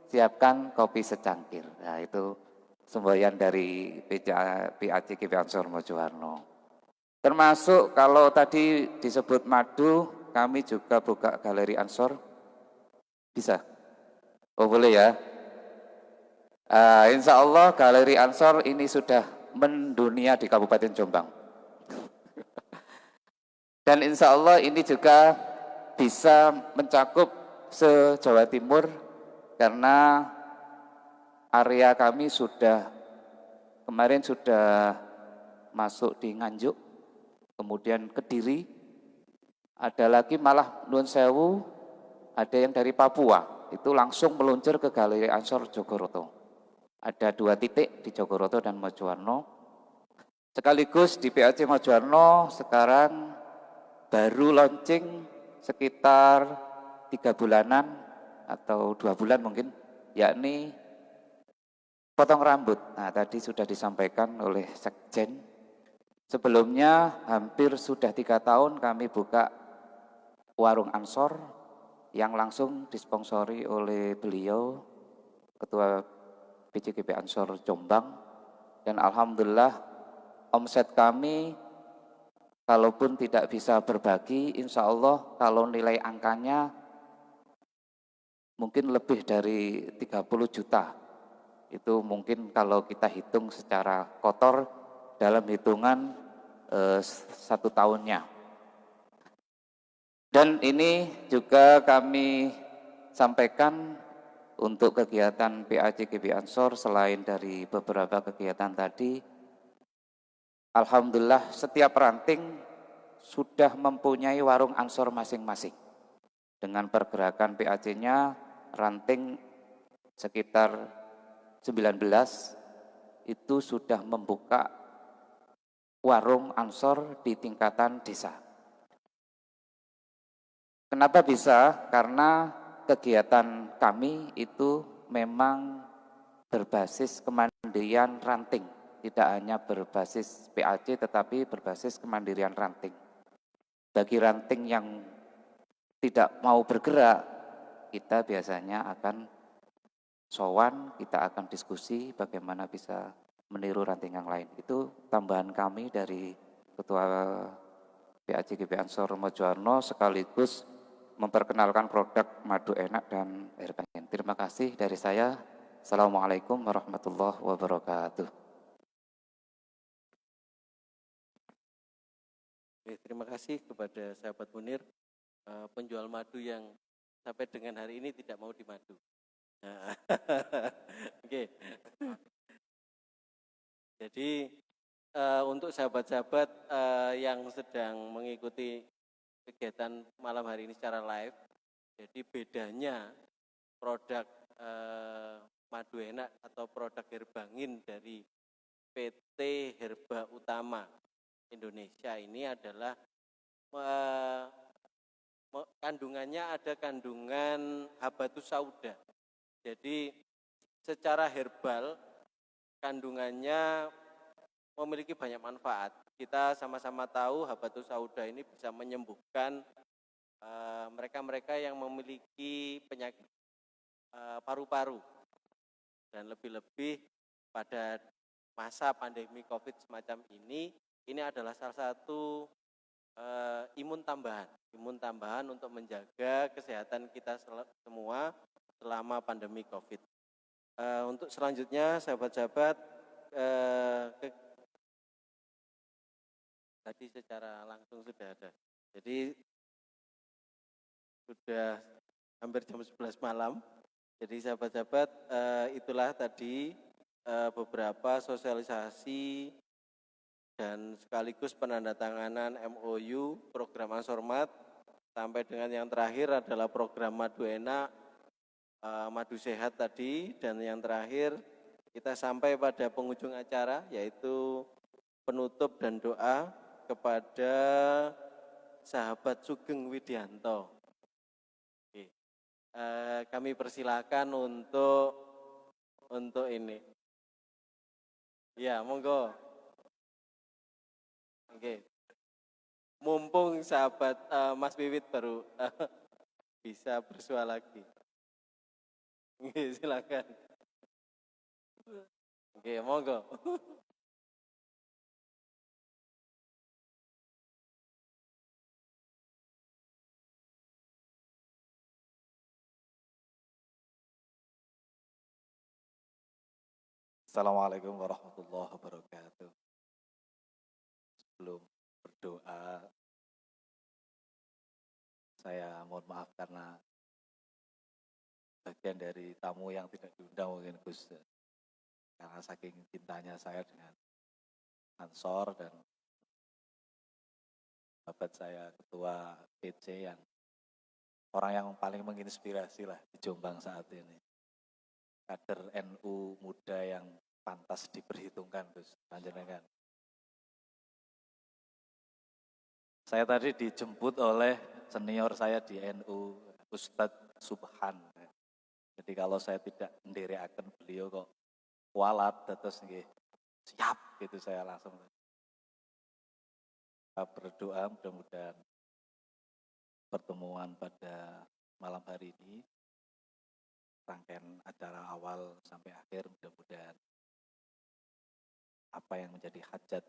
siapkan kopi secangkir. Nah, itu semboyan dari PAC GP Ansor Mojowarno. Termasuk kalau tadi disebut madu, kami juga buka galeri Ansor. Bisa? Oh boleh ya? Insya Allah galeri Ansor ini sudah mendunia di Kabupaten Jombang. Dan insya Allah ini juga bisa mencakup se-Jawa Timur, karena area kami kemarin sudah masuk di Nganjuk, kemudian Kediri, ada lagi malah Nuwun Sewu, ada yang dari Papua, itu langsung meluncur ke Galeri Ansor Jogoroto. Ada 2 titik di Jogoroto dan Mojowarno. Sekaligus di PAC Mojowarno sekarang baru launching sekitar 3 bulanan atau 2 bulan mungkin, yakni potong rambut. Nah, tadi sudah disampaikan oleh Sekjen. Sebelumnya hampir sudah 3 tahun kami buka warung Ansor yang langsung disponsori oleh beliau, Ketua PCGP Ansor Jombang. Dan alhamdulillah omset kami kalaupun tidak bisa berbagi, insya Allah kalau nilai angkanya mungkin lebih dari 30 juta. Itu mungkin kalau kita hitung secara kotor dalam hitungan 1 tahunnya. Dan ini juga kami sampaikan untuk kegiatan PAC GP Ansor, selain dari beberapa kegiatan tadi, alhamdulillah setiap ranting sudah mempunyai warung Ansor masing-masing. Dengan pergerakan PAC-nya, ranting sekitar 19 itu sudah membuka warung Ansor di tingkatan desa. Kenapa bisa? Karena kegiatan kami itu memang berbasis kemandirian ranting. Tidak hanya berbasis PAC tetapi berbasis kemandirian ranting. Bagi ranting yang tidak mau bergerak, kita biasanya akan sowan, kita akan diskusi bagaimana bisa meniru ranting yang lain. Itu tambahan kami dari Ketua PAC GP Ansor Mojowarno, sekaligus memperkenalkan produk madu enak dan Herbangin. Terima kasih dari saya. Assalamualaikum warahmatullahi wabarakatuh. Terima kasih kepada sahabat Munir. penjual madu yang sampai dengan hari ini tidak mau dimadu. Nah, oke. Jadi untuk sahabat-sahabat yang sedang mengikuti kegiatan malam hari ini secara live, jadi bedanya produk madu enak atau produk Herbangin dari PT Herba Utama Indonesia ini adalah kandungannya ada kandungan habatus sauda. Jadi secara herbal kandungannya memiliki banyak manfaat. Kita sama-sama tahu habatus sauda ini bisa menyembuhkan mereka-mereka yang memiliki penyakit paru-paru. Dan lebih-lebih pada masa pandemi COVID semacam ini adalah salah satu imun tambahan untuk menjaga kesehatan kita semua selama pandemi COVID. Untuk selanjutnya, sahabat-sahabat, tadi secara langsung sudah ada. Jadi sudah hampir jam 11 malam. Jadi sahabat-sahabat, itulah tadi beberapa sosialisasi dan sekaligus penandatanganan MOU program Ansormat sampai dengan yang terakhir adalah program Madu Enak, Madu Sehat tadi, dan yang terakhir kita sampai pada penghujung acara yaitu penutup dan doa kepada sahabat Sugeng Widianto. Oke. Kami persilakan untuk ini. Ya, monggo. Oke. Mumpung sahabat Mas Wiwit baru bisa bersua lagi. Oke, silakan. Oke, monggo. Assalamualaikum warahmatullahi wabarakatuh. Sebelum berdoa, saya mohon maaf karena bagian dari tamu yang tidak diundang mungkin Gus. Karena saking cintanya saya dengan Ansor dan sahabat saya ketua PC yang orang yang paling menginspirasi lah di Jombang saat ini. Kader NU muda yang pantas diperhitungkan, Gus panjenengan. Saya tadi dijemput oleh senior saya di NU, Ustadz Subhan. Jadi kalau saya tidak mendiriakan beliau kok kualat, terus siap gitu saya langsung. Kita berdoa mudah-mudahan pertemuan pada malam hari ini, rangkaian acara awal sampai akhir, mudah-mudahan apa yang menjadi hajat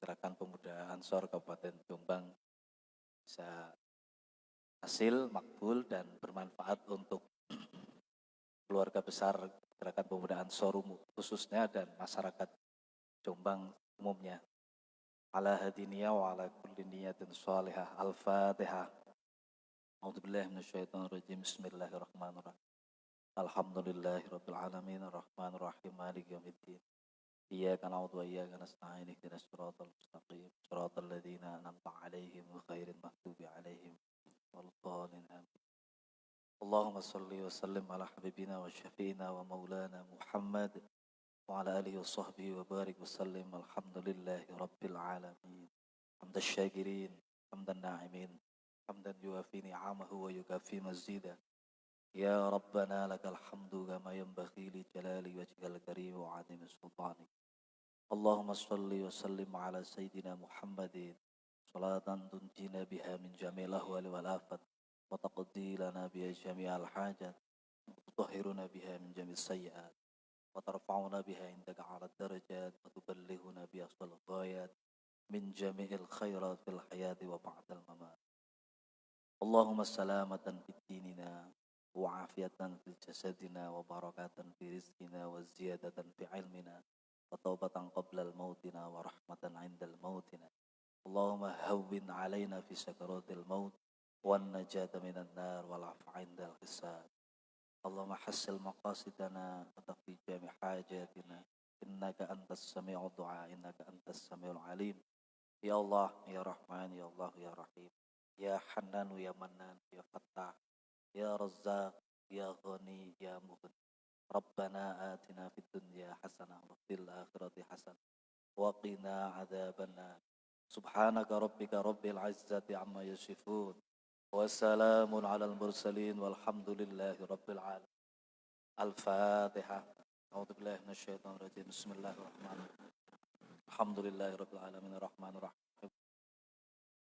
Gerakan Pemuda Ansor Kabupaten Jombang bisa hasil, makbul, dan bermanfaat untuk keluarga besar Gerakan Pemuda Ansor khususnya dan masyarakat Jombang umumnya. Ala hadiniya wa ala kulli niyatin salihah. Al-Fatihah. A'udzubillahi minasyaitonirrajim. Bismillahirrahmanirrahim. Alhamdulillahirabbil alamin arrahmanir rahim maliki yaumiddin. Iyyaka na'budu wa iyyaka nasta'in ihdinas siratal mustaqim siratal ladzina an'amta 'alaihim ghairil maghdubi 'alaihim waladdallin amin. Allahumma shalli wa sallim ala habibina wa syafi'ina wa maulana Muhammad wa ala alihi wa sahbihi wa barik wa sallim. Alhamdulillahi rabbil alamin. Hamdan syakirin, hamdan na'imin, hamdan yuwafi ni'amahu wa yukafi mazida. Ya Rabbana lakal hamdu kama yanbaghi li jalali wajhikal karim wa 'azimi sultanik. Allahumma salli wa sallim ala sayyidina Muhammadin salatan tunjina biha min jami'il ahwali wal afat wa taqdi lana biha jami'al hajat wa tutahhiruna biha min jami'is sayyi'at wa tarfa'una biha indaka 'ala darajat wa tuballighuna biha asal ghayat min jami'il khairat fil hayati wa ba'dal mamat. Allahumma salamatan fid dinina wa afiyatan fil jasadina wa barakatan fi rizqina wa ziyadatan fi ilmina wa taubatan qablal mautina wa rahmatan indal mautina. Allahumma hawwin alaina fi sakaratil maut والنجاة من النار والعفو عند الحساب. اللهم حسن مقاصدنا وتقضي جميع حاجاتنا إنك أنت السميع الدعاء إنك أنت السميع العليم. يا الله يا رحمن يا الله يا رحيم يا حنان يا منان يا فتاح يا رزاق يا غني يا مغني. ربنا آتنا في الدنيا حسنة وفي الآخرة حسنة وقنا عذاب النار. سبحانك ربك رب العزة عما يصفون وسلام على المرسلين والحمد لله رب العالمين. الفاتحة. أعوذ بالله من الشيطان الرجيم. بسم الله الرحمن الرحيم. الحمد لله رب العالمين الرحمن الرحيم.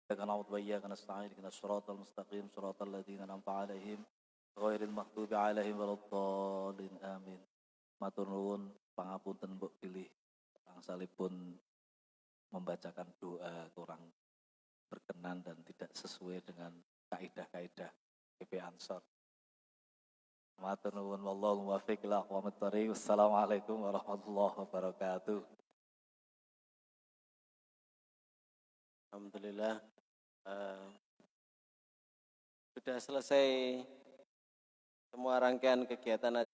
إياك نعبد وإياك نستعين اهدنا الصراط المستقيم صراط الذين أنعمت عليهم غير المغضوب عليهم ولا الضالين آمين. Matur nuwun pangapunten mbok pilih angsalipun membacakan doa kurang berkenan dan tidak sesuai dengan kaidah-kaidah GP Ansor. Matur nuwun wallahu muwaffiq ila aqwamit thoriq. Wassalamualaikum warahmatullahi wabarakatuh. Alhamdulillah sudah selesai semua rangkaian kegiatan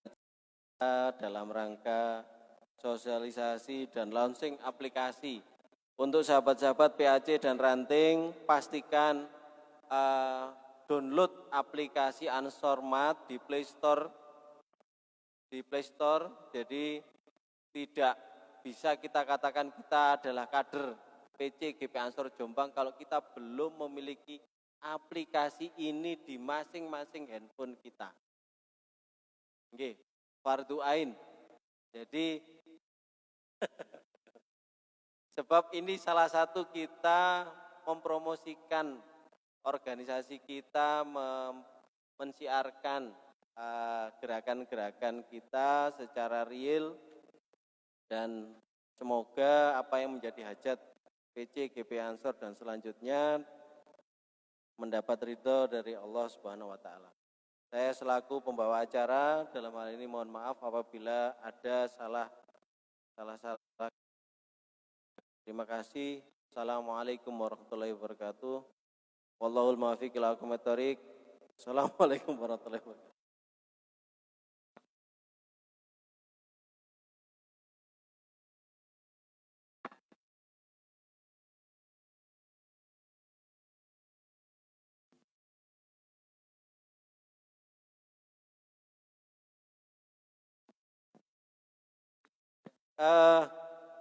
dalam rangka sosialisasi dan launching aplikasi. Untuk sahabat-sahabat PAC dan Ranting, pastikan download aplikasi Ansormat di Play Store. Jadi tidak bisa kita katakan kita adalah kader PC GP Ansor Jombang kalau kita belum memiliki aplikasi ini di masing-masing handphone kita. Oke, fardu ain. Jadi sebab ini salah satu kita mempromosikan organisasi kita, mensiarkan gerakan-gerakan kita secara real, dan semoga apa yang menjadi hajat PC GP Ansor dan selanjutnya mendapat ridho dari Allah Subhanahu wa taala. Saya selaku pembawa acara dalam hal ini mohon maaf apabila ada salah. Terima kasih. Assalamualaikum warahmatullahi wabarakatuh. Wallahul muwaffiq ila aqwamit thoriq. Assalamualaikum warahmatullahi wabarakatuh.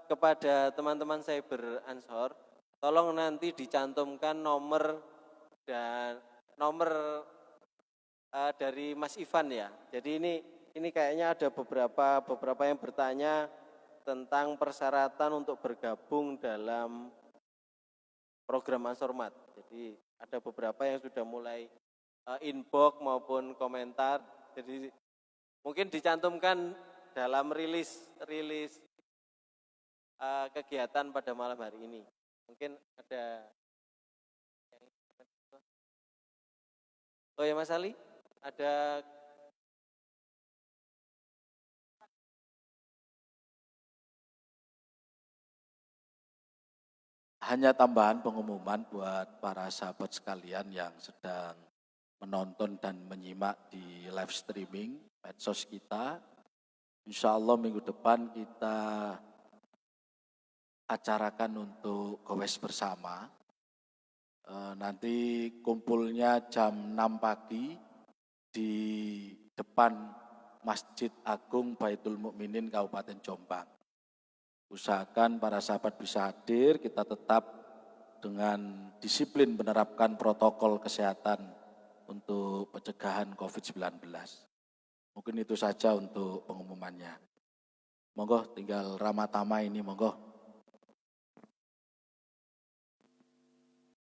Kepada teman-teman Cyber Ansor, tolong nanti dicantumkan nomor dari Mas Ivan ya. Jadi ini kayaknya ada beberapa yang bertanya tentang persyaratan untuk bergabung dalam program Ansormat. Jadi ada beberapa yang sudah mulai inbox maupun komentar. Jadi mungkin dicantumkan dalam rilis kegiatan pada malam hari ini. Mungkin ada oh ya Mas Ali, ada hanya tambahan pengumuman buat para sahabat sekalian yang sedang menonton dan menyimak di live streaming medsos kita. Insya Allah minggu depan kita acarakan untuk gowes bersama. Nanti kumpulnya jam 6 pagi di depan Masjid Agung Baitul Mukminin Kabupaten Jombang. Usahakan para sahabat bisa hadir, kita tetap dengan disiplin menerapkan protokol kesehatan untuk pencegahan COVID-19. Mungkin itu saja untuk pengumumannya. Monggo tinggal Ramatama ini, monggo.